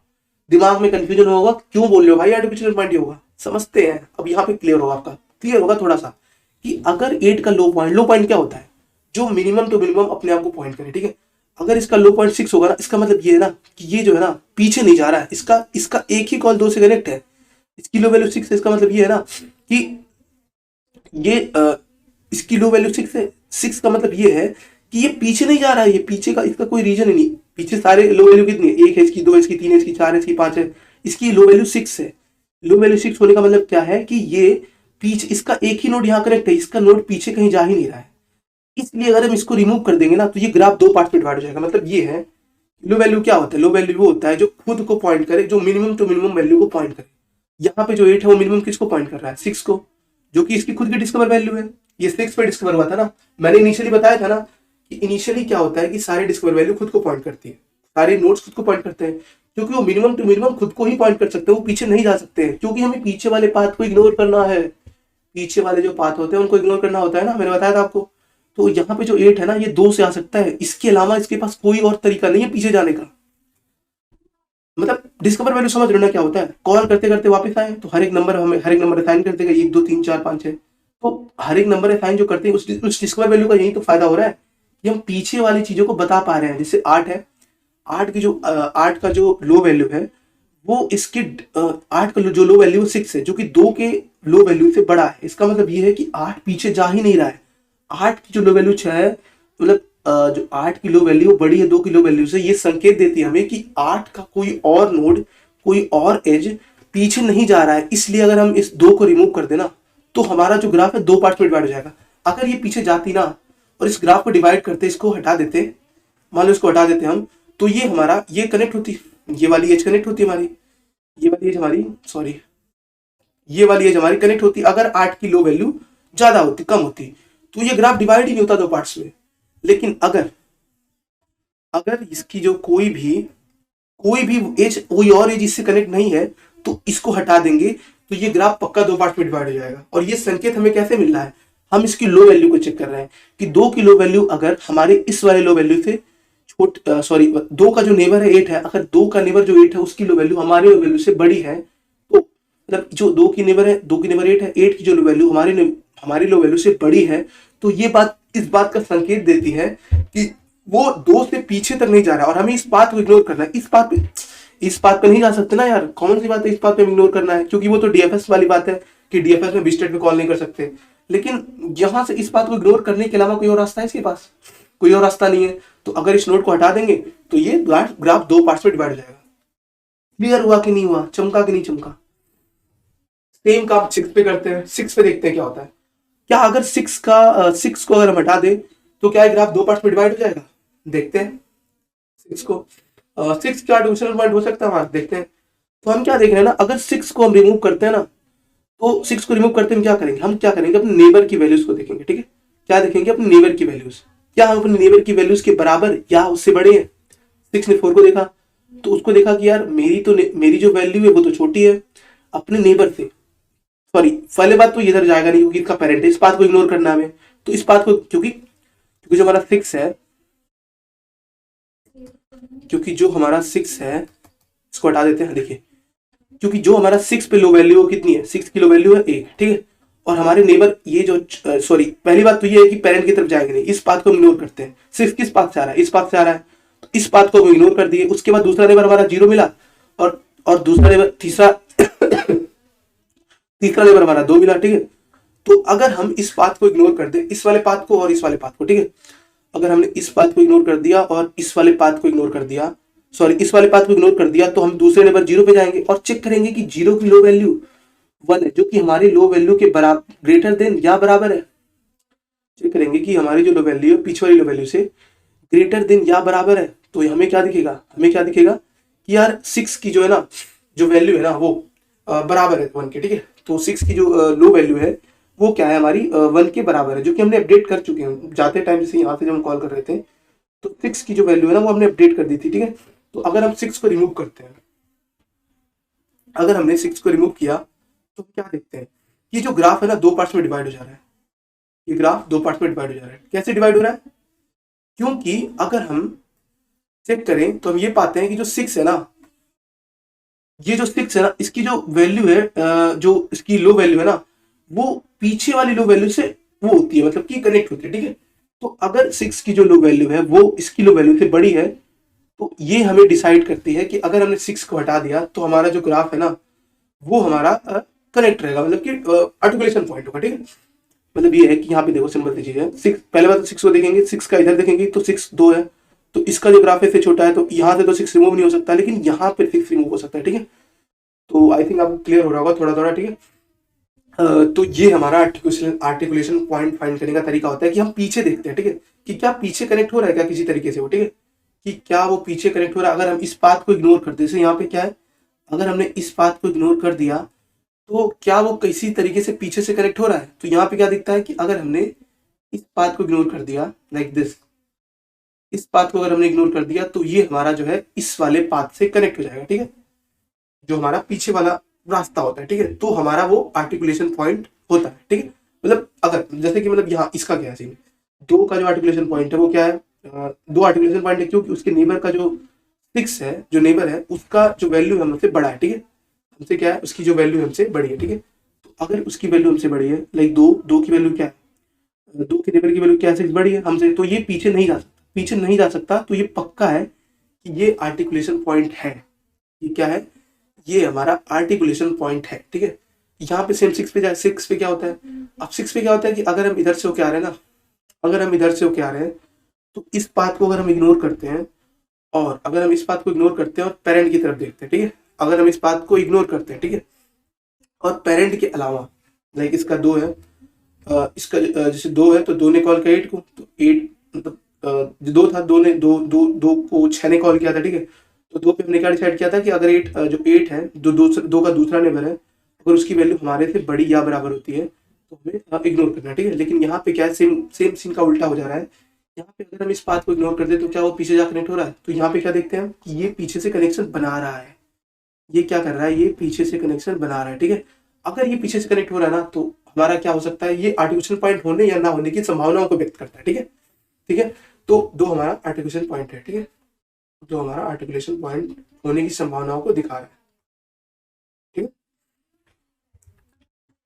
दिमाग में कंफ्यूजन होगा, क्यों बोल रहे हो भाई आर्टिकुलेशन पॉइंट ही होगा, समझते हैं। अब यहाँ पे क्लियर होगा, आपका क्लियर होगा थोड़ा सा, कि अगर 8 का लो पॉइंट क्या होता है, जो मिनिमम टू मिनिमम अपने आप को पॉइंट करे, ठीक है। अगर इसका लो पॉइंट 6 होगा ना, इसका मतलब ये है ना कि ये जो है ना पीछे नहीं जा रहा है, इसका एक ही कॉल 2 से कनेक्ट है, इसकी लो वैल्यू 6 है, इसका मतलब ये है ना कि ये इसकी लो वैल्यू 6 है, 6 का मतलब ये है कि ये पीछे नहीं जा रहा है, ये पीछे का इसका कोई रीजन ही नहीं। पीछे सारे लो वैल्यू कितनी है, 1 है, इसकी 2 है, इसकी 3 है, इसकी 4 है, इसकी 5 है, इसकी लो वैल्यू 6 है। लो वैल्यू 6 होने का मतलब क्या है कि ये पीछे, इसका एक ही नोड यहाँ कनेक्ट है, इसका नोड पीछे कहीं जा ही नहीं रहा है। इसलिए अगर हम इसको रिमूव कर देंगे ना, तो ये ग्राफ 2 पार्ट में डिवाइड हो जाएगा। मतलब ये है, लो वैल्यू क्या होता है, लो वैल्यू वो होता है जो खुद को पॉइंट करे, जो मिनिमम टू मिनिमम वैल्यू को पॉइंट करे। यहाँ पे जो 8 है वो मिनिमम किसको पॉइंट कर रहा है, 6 को, जो कि इसकी खुद की डिस्कवर वैल्यू है। ये 6 पे डिस्कवर हुआ था ना, मैंने इनिशियली बताया था ना कि इनिशियली क्या होता है कि सारे डिस्कवर वैल्यू खुद को पॉइंट करती है, सारे नोड्स खुद को पॉइंट करते हैं, क्योंकि वो मिनिमम टू मिनिमम खुद को ही पॉइंट कर सकते हैं, वो पीछे नहीं जा सकते हैं, क्योंकि हमें पीछे वाले पाथ को इग्नोर करना है। पीछे वाले जो पाथ होते हैं उनको इग्नोर करना होता है ना, मैंने बताया था आपको। तो यहाँ पे जो 8 है ना, ये 2 से आ सकता है, इसके अलावा इसके पास कोई और तरीका नहीं है पीछे जाने का। मतलब डिस्कवर वैल्यू समझ रहे हो ना क्या होता है, कॉल करते करते वापस आए तो हर एक नंबर असाइन कर देगा, 1 2 3 4 5 6। तो हर एक नंबर असाइन जो करते हैं उस डिस्कवर वैल्यू का यही तो फायदा हो रहा है कि हम पीछे वाली चीजों को बता पा रहे हैं। जैसे 8 है, 8 का जो लो वैल्यू है वो इसके 8 का जो लो वैल्यू 6 है, जो कि 2 के लो वैल्यू से बड़ा है। इसका मतलब ये है कि 8 पीछे जा ही नहीं रहा है। 8 की जो लो वैल्यू 6 है, मतलब जो 8 की लो वैल्यू बड़ी है 2 की लो वैल्यू से, ये संकेत देती है हमें कि 8 का कोई और नोड, कोई और एज पीछे नहीं जा रहा है। इसलिए अगर हम इस 2 को रिमूव कर देना तो हमारा जो ग्राफ है 2 पार्ट में डिवाइड हो जाएगा। अगर ये पीछे जाती ना और इस ग्राफ को डिवाइड करते, इसको हटा देते, मान लो इसको हटा देते हम, तो ये हमारा ये कनेक्ट होती, ये वाली एज कनेक्ट होती हमारी, ये वाली एज हमारी, सॉरी ये वाली एज हमारी कनेक्ट होती। अगर 8 की लो वैल्यू ज्यादा होती, कम होती, तो ये ग्राफ डिवाइड ही नहीं होता 2 पार्ट्स में। लेकिन अगर इसकी जो कोई भी एज, कोई और एज इससे कनेक्ट नहीं है, तो इसको हटा देंगे तो ये ग्राफ पक्का 2 पार्ट में डिवाइड हो जाएगा। और ये संकेत हमें कैसे मिल रहा है, हम इसकी लो वैल्यू को चेक कर रहे हैं कि 2 की लो वैल्यू अगर हमारे इस वाले लो वैल्यू से 2 का जो नेबर है 8 है, अगर 2 का नेबर जो 8 है उसकी लो वैल्यू हमारे लो वैल्यू से बड़ी है, तो मतलब जो 2 की नेबर 8 है, 8 की जो लो वैल्यू हमारी लो वैल्यू से बड़ी है, तो ये बात इस बात का संकेत देती है कि वो 2 से पीछे तक नहीं जा रहा है। और हमें इस बात को इग्नोर करना है। इस बात पे नहीं जा सकते ना यार, कौन सी बात है इस बात पे इग्नोर करना है, क्योंकि वो तो डीएफएस वाली बात है कि डीएफएस में विजिटेड पे कॉल नहीं कर सकते। लेकिन यहां से इस बात को इग्नोर करने के अलावा कोई और रास्ता है इसके पास, कोई और रास्ता नहीं है। तो अगर इस नोड को हटा देंगे तो ये ग्राफ 2 पार्ट्स में डिवाइड हो जाएगा। क्लियर हुआ कि नहीं हुआ, चमका कि नहीं चमका? सेम काम 6 पे करते हैं। 6 पे देखते हैं क्या होता है। क्या अगर 6 को अगर हम हटा दें तो क्या ग्राफ 2 पार्ट्स में डिवाइड हो जाएगा? देखते हैं 6 को। 6 क्या डिविजनल पॉइंट हो सकता है, हाँ देखते हैं। तो हम क्या देख रहे हैं ना, अगर 6 को हम रिमूव करते हैं ना, तो 6 को रिमूव करते हैं क्या करेंगे, हम क्या करेंगे अपने नेबर की वैल्यूज को देखेंगे। ठीक है, क्या देखेंगे अपने नेबर की वैल्यूज, क्या हम अपने नेबर की वैल्यूज के बराबर या उससे बड़े हैं। 6 ने 4 को देखा तो उसको देखा कि यार मेरी जो वैल्यू है वो तो छोटी है अपने नेबर से। सॉरी, पहले बात तो इधर जाएगा नहीं क्योंकि इसका पेरेंट है, इस बात को इग्नोर करना हमें। तो इस बात को क्योंकि जो हमारा 6 है, इसको हटा देते हैं। देखिए, क्योंकि जो हमारा 6 पे लो वैल्यू कितनी है, 6 की लो वैल्यू है 1, ठीक है। और हमारे नेबर ये जो पहली बात तो ये है कि पेरेंट की तरफ जाएंगे नहीं, इस बात को इग्नोर करते हैं। 6 किस पाथ से आ रहा है, इस पाथ से आ रहा है, तो इस बात को हम इग्नोर कर दिए। उसके बाद दूसरा नेबर हमारा 0 मिला और दूसरा नेबर तीसरा नेबर हमारा 2 मिला, ठीक है। तो अगर हम इस बात को इग्नोर कर दे, इस वाले पाथ को और इस वाले पाथ को, ठीक है, अगर हमने इस पाथ को इग्नोर कर दिया और इस वाले पाथ को इग्नोर कर दिया, इस वाले पाथ को इग्नोर कर दिया, तो हम दूसरे नेबर 0 पे जाएंगे और चेक करेंगे कि 0 की लो वैल्यू 1 है, जो कि हमारी लो वैल्यू के बराबर, ग्रेटर देन या बराबर है। चेक करेंगे कि हमारी जो लो वैल्यू है पीछे वाली लो वैल्यू से ग्रेटर देन या बराबर है, तो हमें क्या दिखेगा, हमें क्या दिखेगा कि यार 6 की जो है ना, जो वैल्यू है ना वो बराबर है 1 के, ठीक है। तो 6 की जो लो वैल्यू है वो क्या है, हमारी 1 के बराबर है, जो कि हमने अपडेट कर चुके हैं जाते टाइम, जैसे यहाँ से जब हम कॉल कर रहे थे तो 6 की जो वैल्यू है ना वो हमने अपडेट कर दी थी, ठीक है। तो अगर हम 6 को रिमूव करते हैं, अगर हमने 6 को रिमूव किया तो क्या देखते हैं कि जो ग्राफ है ना 2 पार्ट्स में डिवाइड हो जा रहा है। ये ग्राफ 2 पार्ट्स में डिवाइड हो जा रहा है। कैसे डिवाइड हो रहा है, क्योंकि अगर हम चेक करें तो हम ये पाते हैं कि जो 6 है ना, ये जो 6 है ना, इसकी जो वैल्यू है, जो इसकी लो वैल्यू है ना, वो पीछे वाली लो वैल्यू से वो होती है, मतलब कि कनेक्ट होती है, ठीक है। तो अगर 6 की जो लो वैल्यू है वो इसकी लो वैल्यू से बड़ी है, तो ये हमें डिसाइड करती है कि अगर हमने 6 को हटा दिया तो हमारा जो ग्राफ है ना वो हमारा कनेक्ट रहेगा, मतलब कि आर्टिकुलेशन पॉइंट होगा, ठीक है। मतलब ये है कि यहाँ पे देखो सिंपल सी चीज है, 6 पहले बार तो 6 को देखेंगे, 6 का इधर देखेंगे तो 6 2 है, तो इसका जो ग्राफ है से छोटा है, तो यहाँ से तो 6 रिमूव नहीं हो सकता, लेकिन यहाँ पे 6 रिमूव हो सकता है, ठीक है। तो आई थिंक आपको क्लियर हो रहा होगा थोड़ा थोड़ा, ठीक है। तो ये हमारा आर्टिकुलेशन पॉइंट फाइंड करने का तरीका होता है कि हम पीछे देखते हैं, ठीक है, कि क्या पीछे कनेक्ट हो रहा है क्या किसी तरीके से वो, ठीक है, कि क्या वो पीछे कनेक्ट हो रहा है। अगर हम इस पाथ को इग्नोर कर दे, जैसे यहाँ पे क्या है, अगर हमने इस पाथ को इग्नोर कर दिया तो क्या वो किसी तरीके से पीछे से कनेक्ट हो रहा है। तो यहाँ पे क्या दिखता है कि अगर हमने इस पाथ को इग्नोर कर दिया लाइक दिस, इस पाथ को अगर हमने इग्नोर कर दिया तो ये हमारा जो है इस वाले पाथ से कनेक्ट हो जाएगा, ठीक है, जो हमारा पीछे वाला रास्ता होता है, ठीक है। तो हमारा वो आर्टिकुलेशन पॉइंट होता है, ठीक है। मतलब अगर जैसे कि मतलब यहाँ इसका क्या है सीन, 2 का जो आर्टिकुलेशन पॉइंट है वो क्या है, 2 आर्टिकुलेशन पॉइंट है क्योंकि उसके नेबर का जो 6 है, जो नेबर है उसका जो वैल्यू हमसे बड़ा है, ठीक है, हमसे क्या है, उसकी जो वैल्यू हमसे बड़ी है, ठीक है। तो अगर उसकी वैल्यू हमसे बड़ी है, लाइक 2 की वैल्यू क्या है, 2 के नेबर की वैल्यू क्या है, 6 बड़ी है हमसे, तो ये पीछे नहीं जा सकता, पीछे नहीं जा सकता, तो ये पक्का है कि ये आर्टिकुलेशन पॉइंट है। ये क्या है, ये हमारा आर्टिकुलेशन पॉइंट है, ठीक है। यहाँ पे सेम 6 पे जाए, 6 पे क्या होता है, अब 6 पे क्या होता है कि अगर हम इधर से होके आ रहे हैं ना, अगर हम इधर से होके आ रहे हैं तो इस पाथ को अगर हम इग्नोर करते हैं, और अगर हम इस पाथ को इग्नोर करते हैं और पेरेंट की तरफ देखते हैं, ठीक है, अगर हम इस पाथ को इग्नोर करते हैं, ठीक है, और पेरेंट के अलावा लाइक इसका 2 है, इसका जैसे 2 है तो 2 ने कॉल किया 8 को, तो 8 मतलब जो 2 था, 2 ने 2 को 6 ने कॉल किया था, ठीक है। तो 2 पे हमने क्या डिसाइड किया था कि अगर 8 जो 8 है, जो 2 का दूसरा नेबर है, अगर उसकी वैल्यू हमारे से बड़ी या बराबर होती है तो हमें इग्नोर करना है, ठीक है। लेकिन यहाँ पे क्या है, सेम सीन का उल्टा हो जा रहा है। यहाँ पे अगर हम इस पाथ को इग्नोर कर दे तो क्या वो पीछे जा कनेक्ट हो रहा है, तो यहाँ पे क्या देखते हैं हम कि ये पीछे से कनेक्शन बना रहा है, ये क्या कर रहा है, ये पीछे से कनेक्शन बना रहा है, ठीक है। अगर ये पीछे से कनेक्ट हो रहा है ना तो हमारा क्या हो सकता है, ये आर्टिकुलेशन पॉइंट होने या ना होने की संभावनाओं को व्यक्त करता है, ठीक है, ठीक है। तो 2 हमारा आर्टिकुलेशन पॉइंट है, ठीक है, जो हमारा आर्टिकुलेशन पॉइंट होने की संभावनाओं को दिखा रहा है, ठीक है।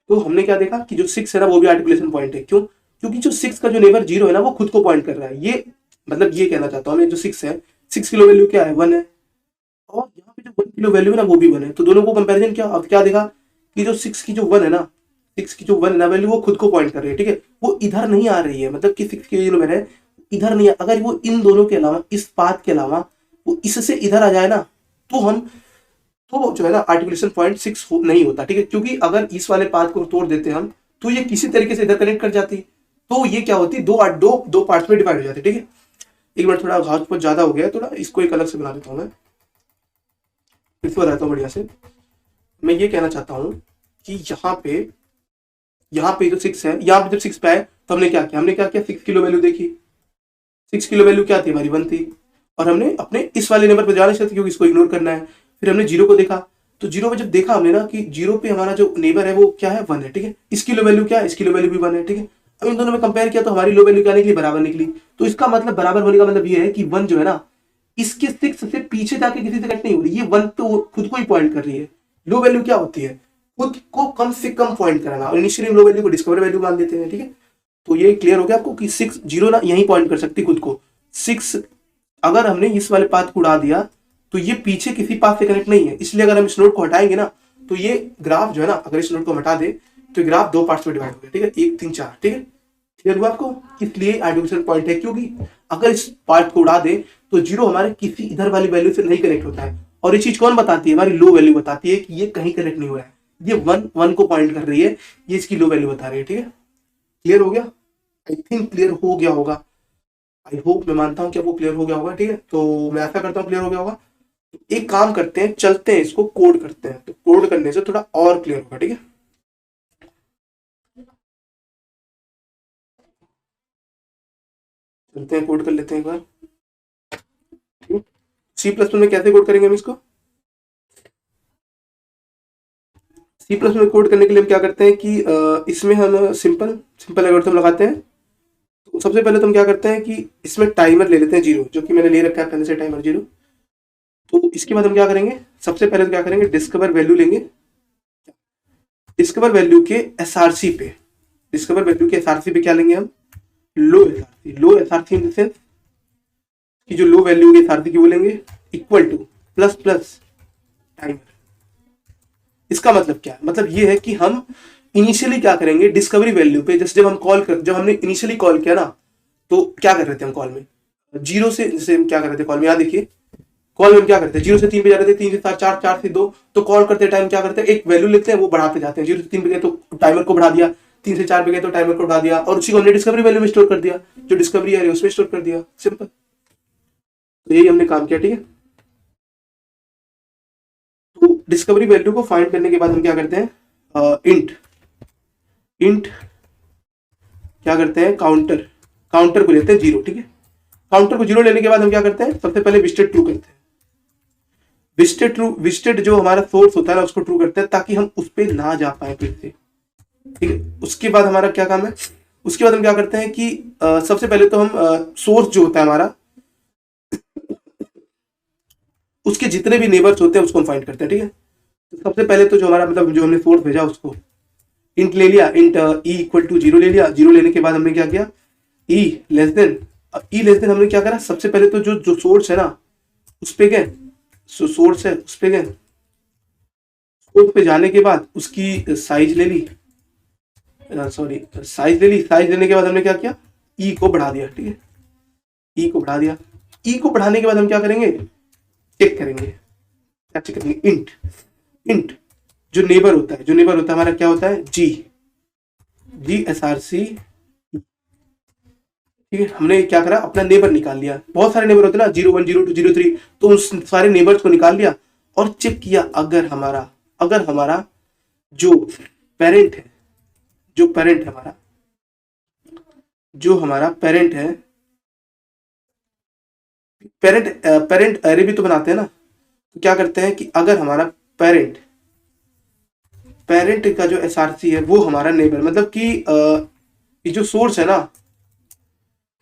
तो हमने क्या देखा कि जो 6 है ना वो भी आर्टिकुलेशन पॉइंट है, क्यों, क्योंकि जो 6 का जो नेबर 0 है ना वो खुद को पॉइंट कर रहा है। ये मतलब ये कहना चाहता हूँ मैं, जो 6 है, 6 किलो वैल्यू क्या है, 1 है, और यहाँ पे जो 1 किलो वैल्यू है ना वो भी 1 है, तो दोनों को कंपैरिजन किया, अब क्या देखा कि जो 6 की जो 1 है ना, 6 की जो 1 है ना वैल्यू वो खुद को पॉइंट कर रही है, ठीक है, वो इधर नहीं आ रही है, मतलब कि 6 की जो नंबर है इधर नहीं है। अगर वो इन दोनों के अलावा, इस पाथ के अलावा वो इससे इधर आ जाए ना, तो हम तो जो है ना आर्टिकुलेशन पॉइंट 6 नहीं होता, ठीक है, क्योंकि अगर इस वाले पाथ को तोड़ देते हम तो ये किसी तरीके से इधर कनेक्ट कर जाती, तो ये क्या होती, दो पार्ट्स में डिवाइड हो जाती, ठीक है। एक बार थोड़ा घास बहुत ज्यादा हो गया, थोड़ा इसको एक अलग से बना देता हूँ मैं, इसको बताता हूँ बढ़िया से। मैं ये कहना चाहता हूँ कि यहाँ पे जो 6 है, यहाँ पे जब 6 पे आए तो हमने क्या किया, 6 किलो वैल्यू देखी, 6 किलो वैल्यू क्या थी हमारी, 1 थी, और हमने अपने इस वाले नंबर पर जाना चाहते क्योंकि इसको इग्नोर करना है। फिर हमने 0 को देखा, तो 0 पे जब देखा हमने ना कि 0 पे हमारा जो नेबर है वो क्या है, 1 है, ठीक है। इसकी लो वैल्यू क्या है, इसकी लो वैल्यू भी 1 है, ठीक है। अब इन दोनों में कंपेयर किया तो हमारी लो वैल्यू क्या निकली, बराबर निकली। तो इसका मतलब बराबर होने का मतलब ये है कि 1 जो है ना इसके 6 से पीछे जाके किसी से कनेक्ट नहीं हो रही, ये 1 पे खुद को ही पॉइंट कर रही है। लो वैल्यू क्या होती है, खुद को कम से कम पॉइंट कराना, और इनिशियली लो वैल्यू को डिस्कवर वैल्यू मान देते हैं, ठीक है। तो ये क्लियर हो गया आपको कि 6 0 ना यही पॉइंट कर सकती खुद को। 6 अगर हमने इस वाले पाथ को उड़ा दिया तो ये पीछे किसी पाथ से कनेक्ट नहीं है, इसलिए अगर हम इस नोड को हटाएंगे ना तो ये ग्राफ जो है ना, अगर इस नोड को हटा दे तो ग्राफ 2 पार्ट्स में डिवाइड हो गया, ठीक है, 1 3 4, ठीक है, क्लियर हुआ आपको। इसलिए आर्टिकुलेशन पॉइंट है, क्योंकि अगर इस पार्ट को उड़ा दे तो 0 हमारे किसी इधर वाली वैल्यू से नहीं कनेक्ट होता है, और ये चीज कौन बताती है, हमारी लो वैल्यू बताती है कि ये कहीं कनेक्ट नहीं हो रहा है, ये वन वन को पॉइंट कर रही है, ये इसकी लो वैल्यू बता रही है। ठीक है, क्लियर हो गया? आई थिंक क्लियर हो गया होगा, आई होप, मैं मानता हूँ कि वो क्लियर हो गया होगा। ठीक है, तो मैं ऐसा करता हूँ क्लियर हो गया होगा। एक काम करते हैं, चलते हैं इसको कोड करते हैं, तो कोड करने से थोड़ा और क्लियर होगा। ठीक है, चलते हैं कोड कर लेते हैं एक बार। ठीक है, सी प्लस में कैसे कोड करेंगे हम इसको? सी प्लस में कोड करने के लिए हम क्या करते हैं कि इसमें हम सिंपल सिंपल एल्गोरिथम लगाते हैं। तो सबसे पहले तो हम क्या करते हैं कि इसमें टाइमर ले लेते हैं 0, जो कि मैंने ले रखा है पहले से टाइमर 0। तो इसके बाद हम क्या करेंगे, सबसे पहले तो क्या करेंगे, डिस्कवर वैल्यू लेंगे। डिस्कवर वैल्यू के एसआरसी पे, डिस्कवर वैल्यू के एसआरसी पे क्या लेंगे हम, low SRC. Low SRC in the sense कि जो लो वैल्यू के एसआरसी की वो लेंगे, equal to plus plus timer. इसका मतलब क्या है, मतलब ये है कि हम इनिशियली क्या करेंगे, डिस्कवरी वैल्यू पे, जैसे जब हमने इनिशियली कॉल किया ना, तो क्या कर रहे थे हम कॉल में, 0 से, जैसे हम क्या कर रहे थे कॉल में, यहाँ देखिए कॉल में क्या करते हैं, 0 से 3 पे जा रहे थे, 3 से 4, 4, 4 से 2, तो कॉल करते टाइम क्या करते हैं, एक वैल्यू लेते हैं, वो बढ़ाते जाते हैं। 0 से 3 पे गए तो टाइमर को बढ़ा दिया, 3 से 4 पे गए तो टाइमर को बढ़ा दिया, और उसी को हमने डिस्कवरी वैल्यू में स्टोर कर दिया, जो डिस्कवरी है उसमें स्टोर कर दिया, सिंपल। तो यही हमने काम किया। ठीक है, तो डिस्कवरी वैल्यू को फाइंड करने के बाद हम क्या करते हैं, इंट इंट क्या करते हैं, काउंटर को लेते हैं 0। ठीक है, काउंटर को 0 लेने के बाद हम क्या करते हैं, सबसे पहले विजिटेड ट्रू करते हैं। विजिटेड जो हमारा सोर्स होता है ना, उसको ट्रू करते हैं, ताकि हम उस पर ना जा पाए फिर से। ठीक है, उसके बाद हमारा क्या काम है, उसके बाद हम क्या करते हैं कि सबसे पहले तो हम सोर्स जो होता है हमारा, उसके जितने भी नेबर्स होते हैं उसको हम फाइंड करते हैं। ठीक है, तो सबसे पहले तो जो हमारा, मतलब जो हमने सोर्स भेजा उसको इंट ले लिया, इंट ई इक्वल टू 0 ले लिया। 0 लेने के बाद हमने क्या किया, ई लेस देन हमने क्या करा, सबसे पहले तो जो सोर्स है ना उस पे गए, सोर्स है उस पे गए, सोर्स पे जाने के बाद उसकी साइज ले ली, साइज लेने के बाद हमने क्या किया, ई को बढ़ा दिया। ठीक है, ई को बढ़ा दिया। ई को बढ़ाने के बाद हम क्या करेंगे, चेक करेंगे इंट जो नेबर होता है हमारा क्या होता है, जी एसआरसी। ठीक है, हमने क्या करा, अपना नेबर निकाल लिया। बहुत सारे नेबर होते हैं ना, 01, 02, 03, तो उन सारे नेबर्स को निकाल लिया और चेक किया, अगर हमारा जो पेरेंट है, पेरेंट एरे भी तो बनाते हैं ना, तो क्या करते हैं कि अगर हमारा पेरेंट का जो एसआरसी है वो हमारा नेबर, मतलब कि ये जो सोर्स है ना,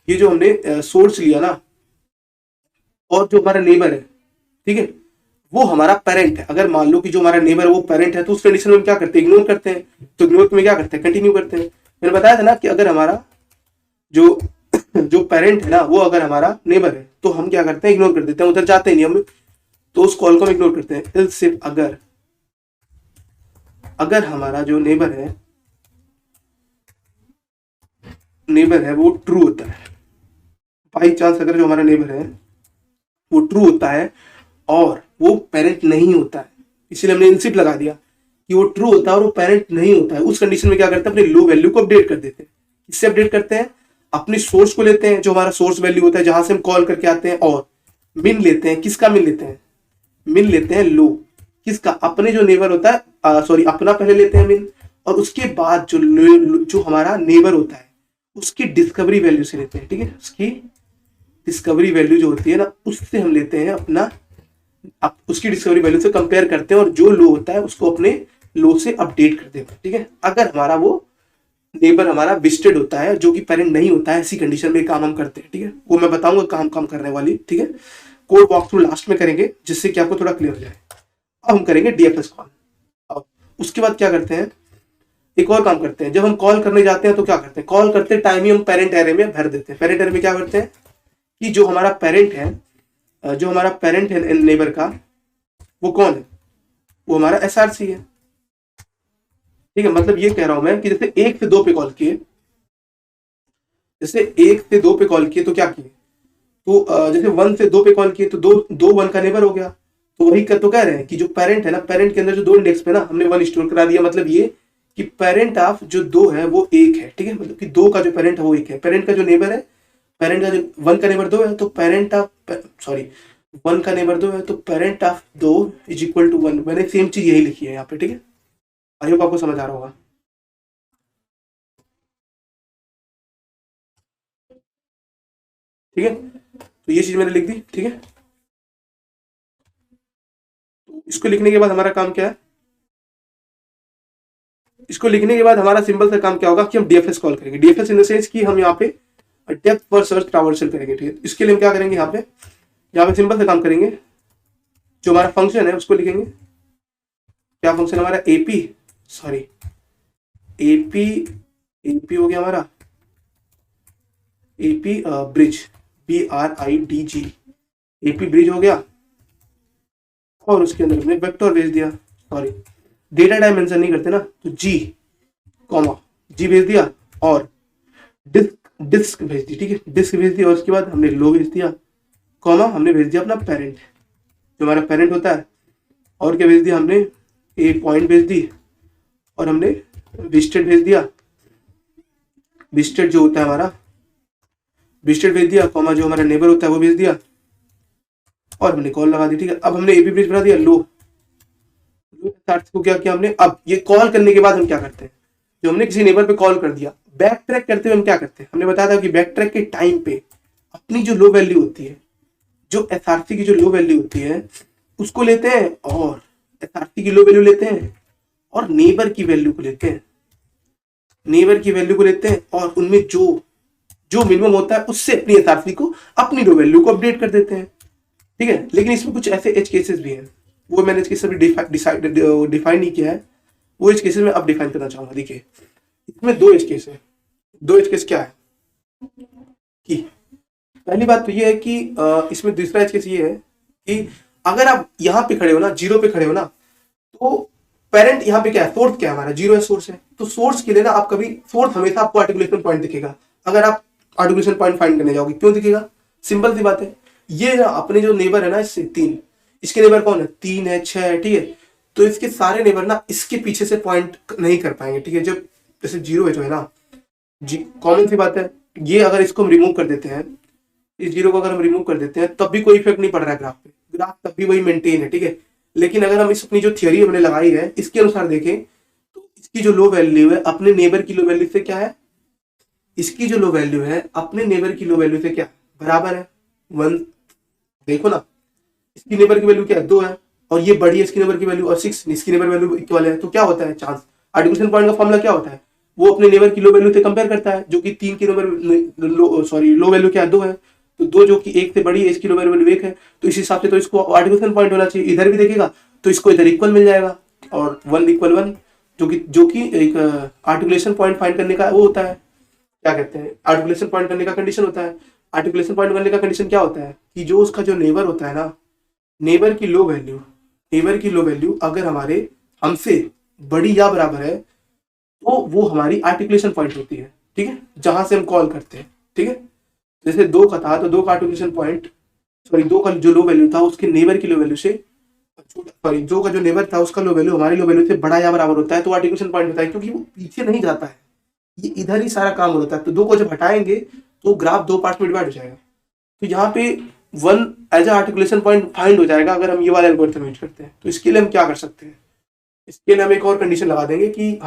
ये जो हमने सोर्स लिया ना, और जो हमारा नेबर है, ठीक है, वो हमारा पेरेंट है। अगर मान लो कि जो हमारा नेबर है वो पेरेंट है, तो उस कंडीशन में हम क्या करते हैं, इग्नोर करते हैं। तो इग्नोर में क्या करते हैं, कंटिन्यू करते हैं। मैंने बताया था ना कि अगर हमारा जो पेरेंट है ना वो अगर हमारा नेबर है, तो हम क्या करते हैं, इग्नोर कर देते हैं, उधर जाते ही नहीं हम, तो उस कॉल को हम इग्नोर करते हैं। सिर्फ अगर हमारा जो नेबर है वो ट्रू होता है, बाई चांस अगर जो हमारा नेबर है वो ट्रू होता है और वो पेरेंट नहीं होता है, इसलिए हमने इनसिप लगा दिया कि वो ट्रू होता है और वो पेरेंट नहीं होता है, उस कंडीशन में क्या करते हैं, अपनी लो वैल्यू को अपडेट कर देते हैं। इससे अपडेट करते हैं, अपनी सोर्स को लेते हैं, जो हमारा सोर्स वैल्यू होता है जहां से हम कॉल करके आते हैं, और मिन लेते हैं। किसका मिन लेते हैं, मिन लेते हैं लो, किसका, अपने जो नेबर होता है, सॉरी अपना पहले लेते हैं मिन, और उसके बाद जो हमारा नेबर होता है उसकी डिस्कवरी वैल्यू से लेते हैं। ठीक है, उसकी डिस्कवरी वैल्यू जो होती है ना, उससे हम लेते हैं अपना, उसकी डिस्कवरी वैल्यू से कंपेयर करते हैं, और जो लो होता है उसको अपने लो से अपडेट कर देते हैं। ठीक है, अगर हमारा वो नेबर हमारा विजिटेड होता है जो कि पेरेंट नहीं होता है, ऐसी कंडीशन में काम हम करते हैं। ठीक है, वो मैं बताऊंगा काम करने वाली। ठीक है, कोड वॉक थ्रू लास्ट में करेंगे, जिससे कि आपको थोड़ा क्लियर हो जाए। अब हम करेंगे डीएफएस कॉल। अब उसके बाद क्या करते हैं, एक और काम करते हैं। जब हम कॉल करने जाते हैं तो क्या करते हैं, कॉल करते टाइम ही हम पेरेंट एरे में भर देते हैं। पेरेंट एरे में क्या करते हैं कि जो हमारा पेरेंट है नेबर का, वो कौन है, वो हमारा एसआरसी है। ठीक है, मतलब ये कह रहा हूं मैं कि जैसे 1 से 2 पे कॉल किए, तो क्या किए, तो जैसे 1 से 2 पे कॉल किए तो दो 1 का नेबर हो गया, तो वही तो कह रहे हैं कि जो पेरेंट है ना, पेरेंट के अंदर जो 2 इंडेक्स पे ना हमने 1 स्टोर करा दिया, मतलब ये कि पेरेंट ऑफ जो 2 है वो 1 है, ठीक है, मतलब कि 2 का जो पेरेंट है वो 1 है, पेरेंट का जो नेबर है, पेरेंट का जो 1 का नेबर 2 है, तो पेरेंट ऑफ सॉरी 1 का नेबर 2 है, तो parent of 2 is equal to 1। मैंने सेम चीज यही लिखी है यहाँ पे, ठीक है, आई होप आपको समझ आ रहा होगा। ठीक है, तो ये चीज मैंने लिख दी, ठीक है। तो इसको लिखने के बाद हमारा काम क्या है, इसको लिखने के बाद हमारा सिंपल सा काम क्या होगा कि हम डीएफएस कॉल करेंगे। डीएफएस इन द सेंस कि हम यहाँ पे डेप्थ पर सर्च ट्रावर्सल करेंगे, ठीक है। इसके लिए हम क्या करेंगे, यहाँ पे सिंपल सा काम करेंगे, जो हमारा फंक्शन है उसको लिखेंगे। क्या फंक्शन हमारा, एपी सॉरी एपी एपी हो गया हमारा, AP bridge, BRIDG, AP bridge हो गया, और उसके अंदर हमने वेक्टर भेज दिया, सॉरी डेटा टाइप मेंशन नहीं करते ना, तो जी कॉमा जी भेज दिया, और डिस्क भेज दी, ठीक है, डिस्क भेज दिया, और उसके बाद हमने लो भेज दिया, कॉमा हमने भेज दिया अपना पेरेंट, जो हमारा पेरेंट होता है, और क्या भेज दिया हमने, ए पॉइंट भेज दी, और हमने विजिटेड भेज दिया, विजिटेड जो होता है हमारा विजिटेड भेज दिया, कॉमा जो हमारा नेबर होता है वो भेज दिया, और हमने कॉल लगा दी, ठीक है। अब हमने एपी ब्रिज बना दिया, लो को क्या किया हमने, अब ये कॉल करने के बाद हम क्या करते हैं, जो हमने किसी नेबर पे कॉल कर दिया, बैक ट्रैक करते हुए हम क्या करते हैं, हमने बताया था कि बैक ट्रैक के टाइम पे अपनी जो लो वैल्यू होती है, जो एसआरसी की जो लो वैल्यू होती है उसको लेते हैं, और एसआरसी की लो वैल्यू लेते हैं, और नेबर की वैल्यू को लेते हैं, नेबर की वैल्यू को लेते हैं, और उनमें जो जो मिनिमम होता है उससे अपनी एसआरसी को, अपनी लो वैल्यू को अपडेट कर देते हैं, ठीक है। लेकिन इसमें कुछ ऐसे एज केसेस भी हैं, वो मैंने एज केसेस अभी डिफाइन नहीं किया है, वो एज केसेस में अब डिफाइन करना चाहूंगा। देखिए इसमें 2 एज केस है, 2 एज केस क्या है कि पहली बात तो ये है कि इसमें दूसरा एज केस ये है कि अगर आप यहाँ पे खड़े हो ना, 0 पे खड़े हो ना, तो पेरेंट यहाँ पे क्या है, सोर्स क्या है हमारा, 0 है, सोर्स है, तो सोर्स के लिए ना आप कभी सोर्स हमेशा आपको आर्टिकुलेशन पॉइंट दिखेगा, अगर आप आर्टिकुलेशन पॉइंट फाइंड करने जाओगे, क्यों दिखेगा, सिंपल सी बात है, ये ना अपने जो नेबर है ना इससे 3, इसके नेबर कौन है, 3 है, 6 है, ठीक है, तो इसके सारे नेबर ना इसके पीछे से पॉइंट नहीं कर पाएंगे, ठीक है। जब जैसे 0 है जो है ना, जी कॉमन सी बात है, ये अगर इसको हम रिमूव कर देते हैं, इस 0 को अगर हम रिमूव कर देते हैं तब भी कोई इफेक्ट नहीं पड़ रहा है ग्राफ पे, ग्राफ तब भी वही मेंटेन है, ठीक है। लेकिन अगर हम इस अपनी जो थियोरी हमने लगाई है इसके अनुसार देखें, तो इसकी जो लो वैल्यू है अपने नेबर की लो वैल्यू से क्या है, इसकी जो लो वैल्यू है अपने नेबर की लो वैल्यू से क्या बराबर है, 1। देखो ना, इसकी नेबर की वैल्यू क्या है, 2 है, और ये बड़ी है इसकी नेबर की वैल्यू, और 6 इसकी नेबर वैल्यू इक्वल है, तो क्या होता है चांस, आर्टिकुलेशन पॉइंट का फॉर्मूला क्या होता है, वो अपने नेबर की लो वैल्यू से कंपेयर करता है, जो कि 3 की लो वैल्यू क्या है, 2 है, तो 2 जो कि 1 से बड़ी है, इसकी लो वैल्यू 1 है, तो इस हिसाब से तो इसको आर्टिकुलेशन पॉइंट होना चाहिए, इधर भी देखेगा तो इसको इधर इक्वल मिल जाएगा, और 1 इक्वल 1, जो कि एक आर्टिकुलेशन पॉइंट फाइंड करने का वो होता है, क्या कहते हैं, आर्टिकुलेशन पॉइंट करने का कंडीशन होता है। आर्टिकुलेशन पॉइंट करने का कंडीशन क्या होता है कि जो उसका जो नेबर होता है ना, नेबर की लो वैल्यू, नेबर की लो वैल्यू अगर हमारे हमसे बड़ी या बराबर है तो वो हमारी आर्टिकुलेशन पॉइंट होती है, ठीक है, जहां से हम कॉल करते हैं, ठीक है। जैसे 2 का था तो 2 का आर्टिकुलेशन पॉइंट, सॉरी 2 का जो लो वैल्यू था उसके नेबर की लो वैल्यू से, सॉरी 2 का जो नेबर था उसका लो वैल्यू हमारी लो वैल्यू से बड़ा या बराबर होता है, तो आर्टिकुलेशन पॉइंट होता है, क्योंकि वो पीछे नहीं जाता है, ये इधर ही सारा काम होता है। तो 2 को जब हटाएंगे तो ग्राफ 2 पार्ट में डिवाइड हो जाएगा, तो यहाँ पे 1 as a articulation point find हो जाएगा अगर हम ये वाला एल्गोरिथम यूज करते हैं। तो इसके लिए हम क्या कर सकते हैं, इसके लिए हम एक और कंडीशन लगा देंगे कि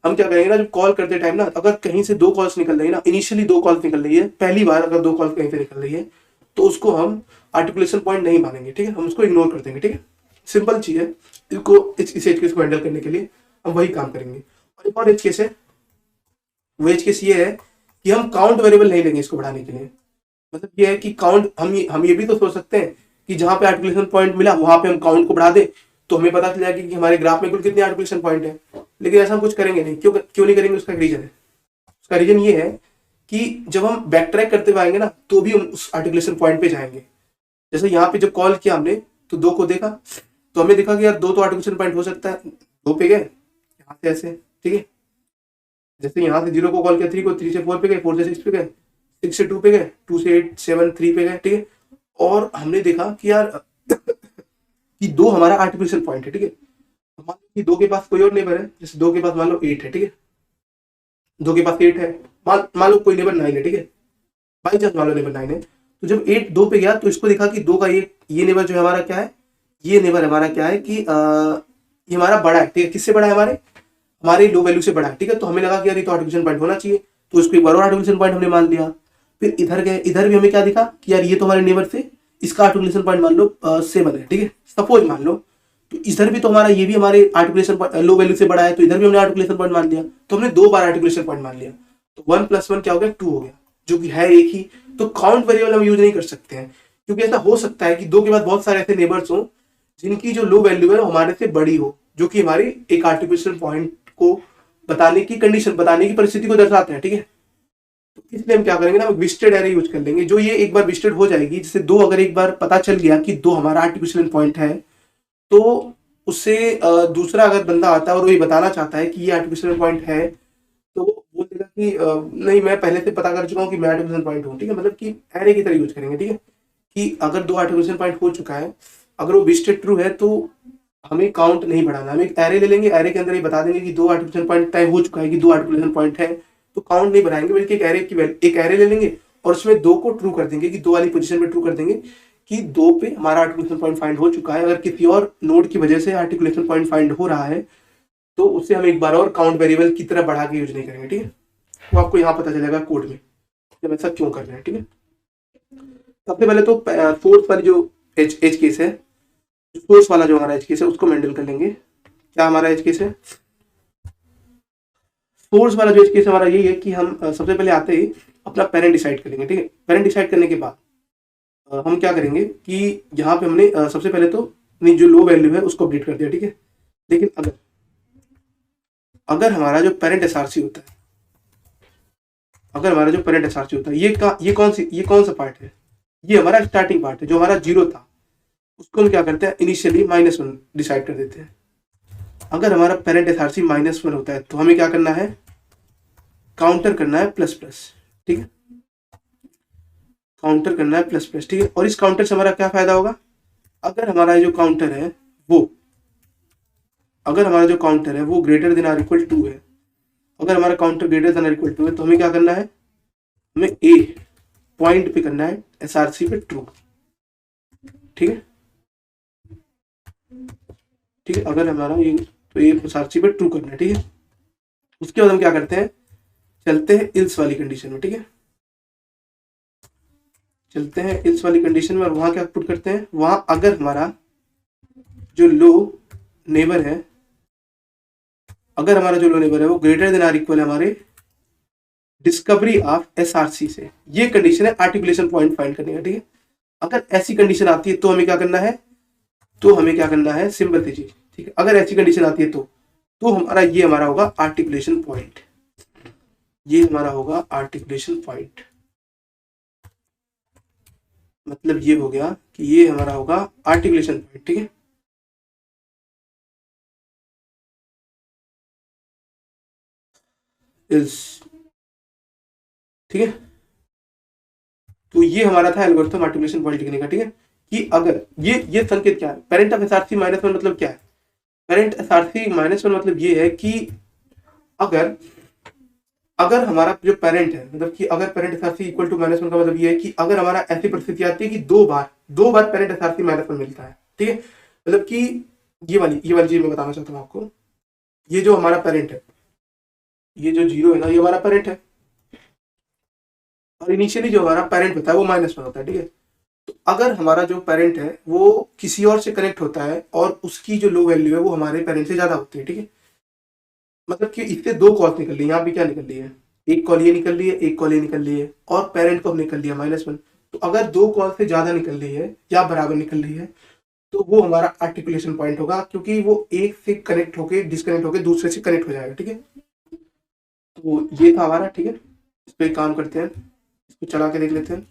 हम क्या करेंगे ना, जब कॉल करते टाइम ना, अगर कहीं से 2 कॉल्स निकल रही है ना, इनिशियली 2 कॉल्स निकल रही है, पहली बार अगर 2 कॉल्स कहीं से निकल रही है तो उसको हम आर्टिकुलेशन पॉइंट नहीं मानेंगे, ठीक है, हम उसको इग्नोर कर देंगे, ठीक है। सिंपल चीज है, इसको इस एज केस को हैंडल करने के लिए हम वही काम करेंगे। और एक और एज केस है, वो एज केस ये है कि हम काउंट वेरिएबल नहीं लेंगे इसको बढ़ाने के लिए, मतलब ये है कि काउंट हम ये भी तो सोच सकते हैं कि जहां पे आर्टिकुलेशन पॉइंट मिला वहां पे हम काउंट को बढ़ा दें तो हमें पता चल जाएगा कि हमारे ग्राफ में कुल कितने आर्टिकुलेशन पॉइंट है, लेकिन ऐसा हम कुछ करेंगे नहीं। क्यों नहीं करेंगे, उसका रीजन है, उसका रीजन ये है कि जब हम बैक ट्रैक करते हुए आएंगे ना तो भी हम उस आर्टिकुलेशन पॉइंट पे जाएंगे। जैसे यहाँ पे जब कॉल किया हमने तो 2 को देखा तो हमें देखा कि यार 2 तो आर्टिकुलेशन पॉइंट हो सकता है, 2 पे गए यहाँ से ऐसे, ठीक है। जैसे यहाँ से 0 को कॉल किया, 3 को, 3 से 4 पे गए, 4 से 6 पे गए, 6 से 2 पे गए, 2 से 8 7 3 पे गए, ठीक है। और हमने देखा कि यार कि दो हमारा आर्टिफिशियल पॉइंट है, ठीक है। तो मान लो कि दो के पास कोई और नेबर है, जैसे दो के पास मान लो 8 है, ठीक है। दो के पास 8 है, मान लो कोई नेबर 9 है, ठीक है। बाई चांस मान लो नेबर 9 है, तो जब 8 2 पे गया तो इसको देखा कि दो का ये नेबर जो है हमारा क्या है, ये नेबर हमारा क्या है कि ये हमारा बड़ा है, ठीक है। किससे बड़ा है, हमारे लो वैल्यू से बड़ा है, ठीक है। तो हमें लगा कि यार ये तो आर्टिफिशियल पॉइंट होना चाहिए, तो इसको एक बार और आर्टिफिशियल पॉइंट हमने मान लिया। फिर इधर गए, इधर भी हमें क्या दिखा कि यार ये तो हमारे नेबर से इसका आर्टिकुलेशन पॉइंट मान लो 7 है, ठीक है, सपोज मान लो। तो इधर भी तो हमारा ये भी हमारे आर्टिकुलेशन लो वैल्यू से बड़ा है, तो इधर भी हमने आर्टिकुलेशन पॉइंट मान लिया। तो हमने दो बार आर्टिकुलेशन पॉइंट मान लिया, तो 1 + 1 क्या हो गया, 2 हो गया, जो कि है एक ही। तो काउंट वेरिएबल हम यूज नहीं कर सकते हैं, क्योंकि ऐसा हो सकता है कि दो के बाद बहुत सारे ऐसे नेबर्स हो जिनकी जो लो वैल्यू है वो हमारे से बड़ी हो, जो कि हमारे एक आर्टिकुलेशन पॉइंट को बताने की कंडीशन, बताने की परिस्थिति को दर्शाते हैं, ठीक है। तो इसलिए हम क्या करेंगे ना, हम विस्टेड एरे यूज कर लेंगे, जो ये एक बार विस्टेड हो जाएगी, जैसे दो अगर एक बार पता चल गया कि दो हमारा आर्टिफिशियल पॉइंट है, तो उससे दूसरा अगर बंदा आता है और वो ये बताना चाहता है कि ये आर्टिफिशियल पॉइंट है, तो वो बोलेगा कि नहीं, मैं पहले से पता कर चुका हूँ कि मैं आर्टिफिशियल पॉइंट हूँ, ठीक है। मतलब कि एरे की तरह यूज करेंगे, ठीक है। कि अगर दो आर्टिफिशियल पॉइंट हो चुका है, अगर वो विस्टेड ट्रू है, तो हमें काउंट नहीं बढ़ाना, हम एक एरे ले लेंगे, एरे के अंदर ये बता देंगे कि दो आर्टिफिशियल पॉइंट तय हो चुका है कि दो आर्टिफिशियल पॉइंट है, तो काउंट नहीं बढ़ाएंगे, बल्कि एक एरे ले लेंगे और उसमें दो को ट्रू कर देंगे, कि दो वाली पोजीशन पे ट्रू कर देंगे कि दो पे हमारा आर्टिकुलेशन पॉइंट फाइंड हो चुका है। अगर किसी और नोड की वजह से आर्टिकुलेशन पॉइंट फाइंड हो रहा है, तो उससे हम एक बार और काउंट वेरिएबल की तरह बढ़ा के यूज नहीं करेंगे, ठीक है। वो आपको यहाँ पता चलेगा कोड में जब ऐसा क्यों कर रहे हैं, ठीक है। सबसे पहले तो सोर्स वाली जो एज एज केस है, सोर्स वाला जो हमारा एज केस है उसको हैंडल कर लेंगे। क्या हमारा एज केस है, सोर्स वाला जो एज केस हमारा यही है कि हम सबसे पहले आते ही अपना पेरेंट डिसाइड करेंगे, ठीक है। पेरेंट डिसाइड करने के बाद हम क्या करेंगे कि यहाँ पे हमने सबसे पहले तो अपनी जो लो वैल्यू है उसको अपडेट कर दिया, ठीक है। लेकिन अगर अगर हमारा जो पेरेंट एसआरसी होता है, अगर हमारा जो पेरेंट एसआरसी होता है, ये कौन सा पार्ट है, ये हमारा स्टार्टिंग पार्ट है, जो हमारा जीरो था उसको हम क्या करते हैं, इनिशियली -1 डिसाइड कर देते हैं। अगर हमारा पेरेंट एसआरसी -1 होता है, तो हमें क्या करना है, काउंटर करना है प्लस प्लस, ठीक है। काउंटर करना है प्लस प्लस, ठीक है। और इस काउंटर से हमारा क्या फायदा होगा, अगर हमारा जो काउंटर है वो अगर हमारा जो काउंटर है वो greater than or equal to है, अगर हमारा counter greater than or equal to है, तो हमें क्या करना है, हमें ए पॉइंट पे करना है एसआरसी पे ट्रू, ठीक है। ठीक है, अगर हमारा ये तो ये एसआरसी पे ट्रू करना है, ठीक है। उसके बाद हम क्या करते हैं, चलते हैं इल्स वाली कंडीशन में, ठीक है। चलते हैं इल्स वाली कंडीशन में और वहां क्या पुट करते हैं, वहां अगर हमारा जो लो नेबर है, अगर हमारा जो लो नेबर है वो ग्रेटर देन आर इक्वल है हमारे डिस्कवरी ऑफ एसआरसी से, ये कंडीशन है आर्टिकुलेशन पॉइंट फाइंड करने का, ठीक है। अगर ऐसी कंडीशन आती है तो हमें क्या करना है, सिंपल सी चीज, ठीक है। अगर ऐसी कंडीशन आती है तो हमारा होगा आर्टिकुलेशन पॉइंट, ये हमारा होगा आर्टिकुलेशन पॉइंट। मतलब ये हो गया कि ये हमारा होगा आर्टिकुलेशन पॉइंट, ठीक है। इस ठीक है, तो ये हमारा था एल्गोरिथम आर्टिकुलेशन पॉइंट लिखने का, ठीक है। कि अगर ये संकेत क्या है, पेरेंट ऑफ एसआरसी -1 मतलब क्या है, पेरेंट एसआरसी -1 मतलब ये है कि अगर अगर हमारा जो पेरेंट है, मतलब कि अगर पेरेंट एसआरसी इक्वल टू -1 का मतलब ये है कि अगर हमारा ऐसी परिस्थिति आती है कि दो बार पेरेंट एसआरसी -1 मिलता है, ठीक है। मतलब कि ये वाली चीज मैं बताना चाहता हूँ आपको, ये जो हमारा पेरेंट है, ये जो जीरो है ना, ये हमारा पेरेंट है, और इनिशियली जो हमारा पेरेंट होता है वो -1 होता है, ठीक है। तो अगर हमारा जो पेरेंट है वो किसी और से कनेक्ट होता है और उसकी जो लो वैल्यू है वो हमारे पेरेंट से ज्यादा होती है, ठीक है। मतलब कि इससे दो कॉल निकल रही है, यहाँ पे क्या निकल रही है, एक कॉल ये निकल रही है, एक कॉल ये निकल रही है, और पेरेंट को निकल लिया -1। तो अगर दो कॉल से ज्यादा निकल रही है या बराबर निकल रही है, तो वो हमारा आर्टिकुलेशन पॉइंट होगा, क्योंकि वो एक से कनेक्ट होके डिस्कनेक्ट होके दूसरे से कनेक्ट हो जाएगा, ठीक है। तो ये था हमारा, ठीक है। इस पे काम करते हैं, इसको चला के देख लेते हैं,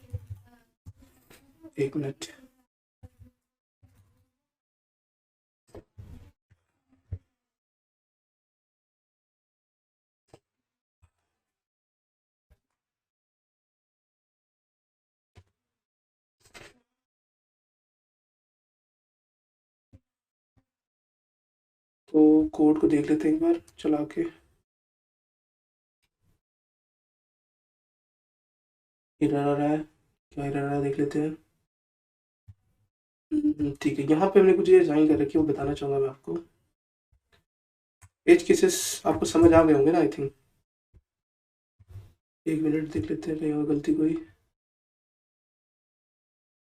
एक मिनट। तो कोड को देख लेते हैं एक बार चला के। एरर आ रहा है, क्या एरर आ रहा है देख लेते हैं। ठीक है, यहाँ पे हमने कुछ चीज़ें डिजाइन कर रखी है, वो बताना चाहूँगा मैं आपको। एज केसेस आपको समझ आ गए होंगे ना आई थिंक। एक मिनट देख लेते हैं कहीं और गलती कोई।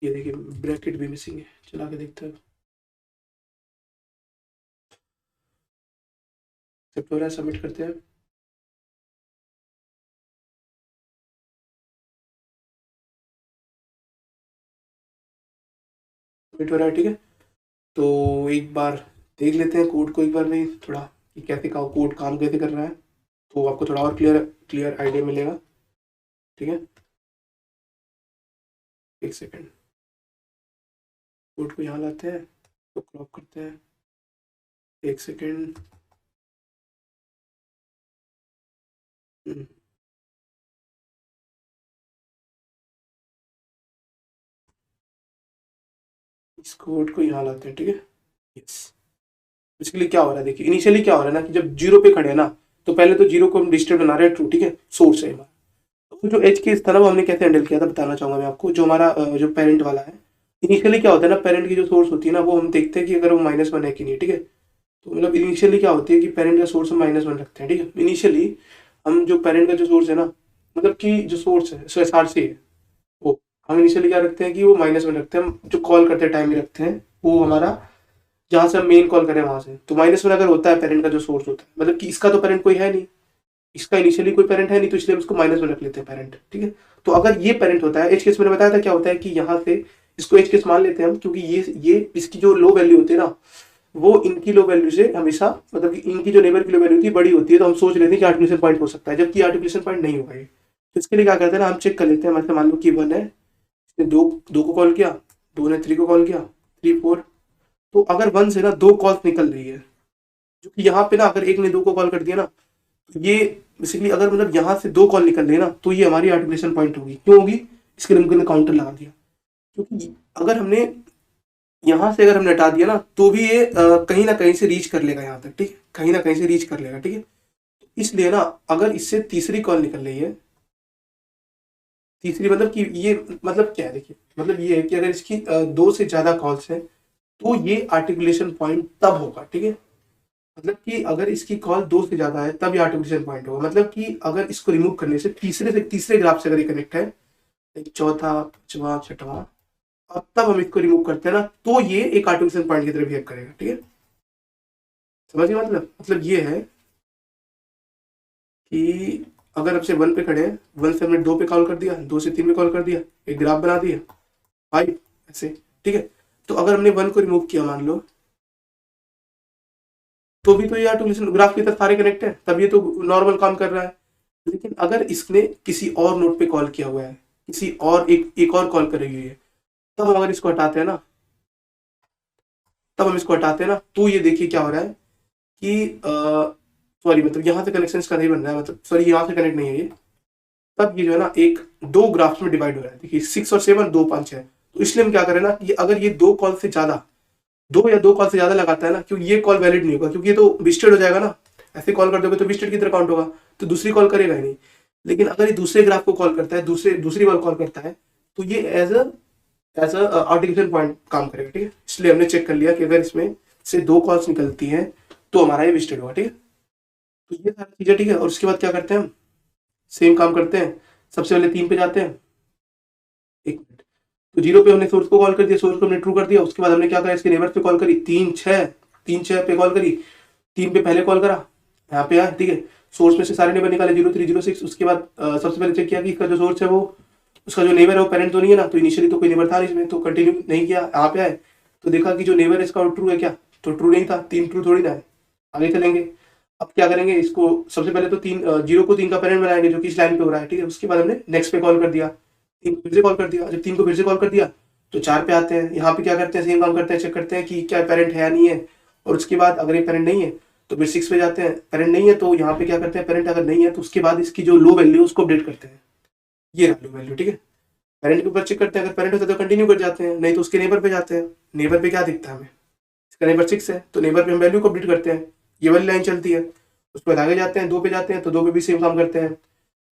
ये देखिए ब्रैकेट भी मिसिंग है, चला के देखते हैं। एक्सेप्ट हो रहा है, सबमिट करते हैं। सबमिट हो रहा है, ठीक है। तो एक बार देख लेते हैं कोड को एक बार नहीं थोड़ा, कि कैसे का कोड काम कैसे कर रहा है, तो आपको थोड़ा और क्लियर क्लियर आइडिया मिलेगा, ठीक है। एक सेकेंड, कोड को यहाँ लाते हैं तो क्रॉप करते हैं। एक सेकेंड। इस कोड को यहाँ लाते हैं, ठीक है। यस, बेसिकली क्या हो रहा है देखिए, इनिशियली क्या हो रहा है ना कि जब जीरो पे खड़े हैं ना, तो पहले तो जीरो को हम डिजिटल बना रहे हैं ट्रू, ठीक है, सोर्स है हमारा। तो जो एज केस था ना वो हमने कैसे हैंडल किया था बताना चाहूंगा मैं आपको। जो हमारा जो पेरेंट वाला है, इनिशियली क्या होता है ना, पेरेंट की जो सोर्स होती है ना, वो हम देखते हैं कि अगर वो -1 है कि नहीं, ठीक है। तो मतलब इनिशियली क्या होती है कि पेरेंट का सोर्स हम -1 रखते हैं, ठीक है। इनिशियली हम जो पेरेंट का जो सोर्स है ना, मतलब कि जो सोर्स है सो SRC है, वो हम इनिशियली क्या रखते हैं कि वो -1 रखते हैं। हम जो कॉल करते हैं टाइम ही रखते हैं वो हमारा, जहाँ से हम मेन कॉल करें वहां से। तो -1 अगर होता है पेरेंट का जो सोर्स होता है, मतलब कि इसका तो पेरेंट कोई है नहीं, इसका इनिशियली कोई पेरेंट है नहीं, तो इसलिए हम इसको -1 रख लेते हैं पेरेंट, ठीक है। तो अगर ये पेरेंट होता है, एज केस मैंने बताया था क्या होता है कि यहाँ से इसको एज केस मान लेते हैं हम, क्योंकि ये इसकी जो लो वैल्यू होती है ना, वो इनकी लो वैल्यू से हमेशा, मतलब कि इनकी जो नेबर की लो वैल्यू थी बड़ी होती है, तो हम सोच लेते हैं कि आर्टिकुलेशन पॉइंट हो सकता है, जबकि आर्टिकुलेशन पॉइंट नहीं होगा ये। तो इसके लिए क्या करते हैं ना, हम चेक कर लेते हैं। मतलब मान लो कि 1 है, इसने दो को कॉल किया, 2 ने 3 को कॉल किया, 3 4। तो अगर 1 से ना 2 कॉल्स निकल रही है, जो कि यहाँ पे ना अगर एक ने 2 को कॉल कर दिया ना, तो ये बेसिकली अगर मतलब यहाँ से 2 कॉल निकल रही है ना, तो ये हमारी आर्टिकुलेशन पॉइंट होगी। क्यों होगी? इसके लिए हमने काउंटर लगा दिया, क्योंकि अगर हमने यहाँ से अगर हमने हटा दिया ना, तो भी ये कहीं ना कहीं से रीच कर लेगा यहाँ तक, ठीक है, कहीं ना कहीं से रीच कर लेगा, ठीक है। इसलिए ना अगर इससे तीसरी कॉल निकल रही है, तीसरी मतलब कि ये मतलब क्या है देखिए, मतलब ये है कि अगर इसकी 2 से ज्यादा कॉल्स है, तो ये आर्टिकुलेशन पॉइंट तब होगा, ठीक है। मतलब कि अगर इसकी कॉल 2 से ज्यादा है तब ये आर्टिकुलेशन पॉइंट होगा। मतलब कि अगर इसको रिमूव करने से तीसरे ग्राफ से अगर ये कनेक्ट है, एक चौथा, पांचवा, छठवां, अब तब हम इसको रिमूव करते हैं ना, तो ये एक आर्टिकुलेशन पॉइंट की तरह बिहेव करेगा, ठीक है। समझिए, मतलब ये है कि अगर अब से 1 पे खड़े हैं, 1 से हमने 2 पे कॉल कर दिया, 2 से 3 पे कॉल कर दिया, एक ग्राफ बना दिया 5 ऐसे, ठीक है। तो अगर हमने 1 को रिमूव किया मान लो, तो भी तो ये आर्टिकुलेशन ग्राफ की तरह सारे कनेक्ट है, तब ये तो नॉर्मल काम कर रहा है। लेकिन अगर इसने किसी और नोड पे कॉल किया हुआ है, किसी और एक और कॉल करी हुई है, तब हम अगर इसको हटाते हैं ना, तो ये देखिए क्या हो रहा है कि सॉरी, मतलब यहाँ से कनेक्शन इसका नहीं बन रहा है, मतलब सॉरी यहाँ से कनेक्ट नहीं है ये। तब ये जो है ना एक दो ग्राफ्स में डिवाइड हो रहा है, देखिए 6 और 7, 2 5 है। तो इसलिए हम क्या करें ना कि अगर ये 2 कॉल से ज्यादा, 2 कॉल से ज्यादा लगाता है ना, क्योंकि ये कॉल वैलिड नहीं होगा, क्योंकि ये तो बिस्टेड हो जाएगा ना, ऐसे कॉल कर दोगे तो बिस्टेड की तरह काउंट होगा, तो दूसरी कॉल करेगा ही नहीं। लेकिन अगर ये दूसरे ग्राफ को कॉल करता है, दूसरी बार कॉल करता है, तो ये एज अ आर्टिकुलेशन पॉइंट काम करेगा, ठीक है। इसलिए हमने चेक कर लिया कि अगर इसमें से 2 कॉल्स निकलती हैं तो हमारा ये बिस्टेड होगा, ठीक है। तो ये सारी चीजें, ठीक है। और उसके बाद क्या करते हैं हम, सेम काम करते हैं। सबसे पहले 3 पे जाते हैं, एक मिनट। तो 0 पे हमने सोर्स को कॉल कर दिया, सोर्स को हमने ट्रू कर दिया। उसके बाद हमने क्या करा, इसके नेबर पे कॉल करी, 3 6 पे कॉल करी, 3 पे पहले कॉल करा, यहाँ पे आया, ठीक है। सोर्स में से सारे नेबर निकाले 0 3 0 6। उसके बाद सबसे पहले चेक किया कि इसका जो सोर्स है वो, उसका जो नेबर है वो पेरेंट तो नहीं है ना, तो इनिशियली तो कोई नेबर था नहीं इसमें, तो कंटिन्यू नहीं किया। यहाँ पे आए तो देखा कि जो नेबर है इसका ट्रू है क्या, तो ट्रू नहीं था, 3 ट्रू थोड़ी ना है। आगे चलेंगे, अब क्या करेंगे, इसको सबसे पहले तो 0 को 3 का पेरेंट बनाएंगे जो कि इस लाइन पे हो रहा है, ठीक है। उसके बाद हमने नेक्स्ट पे कॉल कर दिया, 3 को फिर से कॉल कर दिया। जब 3 को फिर से कॉल कर दिया तो 4 पे आते हैं। यहाँ पे क्या करते हैं, सेम काम करते हैं, चेक करते हैं कि क्या पेरेंट है या नहीं है। और उसके बाद अगर ये पेरेंट नहीं है तो फिर 6 पे जाते हैं, पेरेंट नहीं है तो यहाँ पे क्या करते हैं, पेरेंट अगर नहीं है तो उसके बाद इसकी जो लो वैल्यू उसको अपडेट करते हैं, ये रहा लो वैल्यू, ठीक है। पेरेंट के ऊपर चेक करते हैं, अगर पेरेंट होता है तो कंटिन्यू कर जाते हैं, नहीं तो उसके नेबर पे जाते हैं। नेबर पे क्या दिखता है हमें, इसका नेबर 6 है, तो नेबर पे हम वैल्यू को अपडेट करते हैं, ये वाली लाइन चलती है। उसके बाद आगे जाते हैं, 2 पे जाते हैं, तो 2 पे भी सेम काम करते हैं।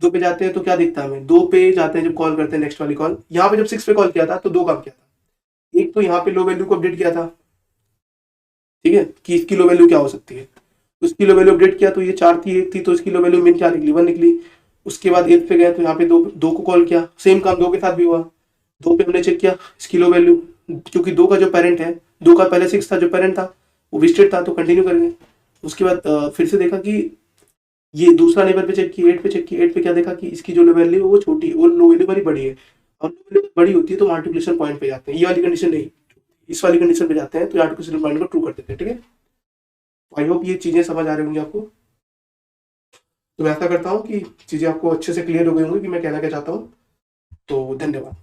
2 पे जाते हैं तो क्या दिखता है हमें, 2 पे जाते हैं जब कॉल करते हैं नेक्स्ट वाली कॉल, यहाँ पे जब 6 पे कॉल किया था तो 2 काम किया था। एक तो यहाँ पे लो वैल्यू को अपडेट किया था, ठीक है, कि इसकी लो वैल्यू क्या हो सकती है, उसकी लो वैल्यू अपडेट किया तो ये 4 थी, 1 थी, तो इसकी लो वैल्यू मीन क्या निकली, 1 निकली। उसके बाद 8 पे गए तो यहाँ पे 2 को कॉल किया, सेम काम 2 के साथ भी हुआ। 2 पे हमने चेक किया इसकी लो वैल्यू, क्योंकि 2 का जो पेरेंट है, 2 का पहले 6 था जो पेरेंट था वो विस्टेड था, तो कंटिन्यू करेंगे। उसके बाद फिर से देखा कि ये दूसरा नेबर पे चेक किया, 8 पे चेक किया, 8 पे क्या देखा कि इसकी जो लो वैल्यू है वो छोटी, वो लो वैल्यू वाली बड़ी है, और लो वैल्यू बड़ी होती है तो मल्टीप्लिकेशन पॉइंट पे जाते हैं, ये वाली कंडीशन नहीं, इस वाली कंडीशन पे जाते हैं तो मल्टीप्लिकेशन पॉइंट को ट्रू कर देते हैं, ठीक है। आई होप ये चीजें समझ आ रही होंगी आपको। तो मैं ऐसा करता हूँ कि चीजें आपको अच्छे से क्लियर हो गई होंगी कि मैं कहना क्या चाहता हूँ। तो धन्यवाद।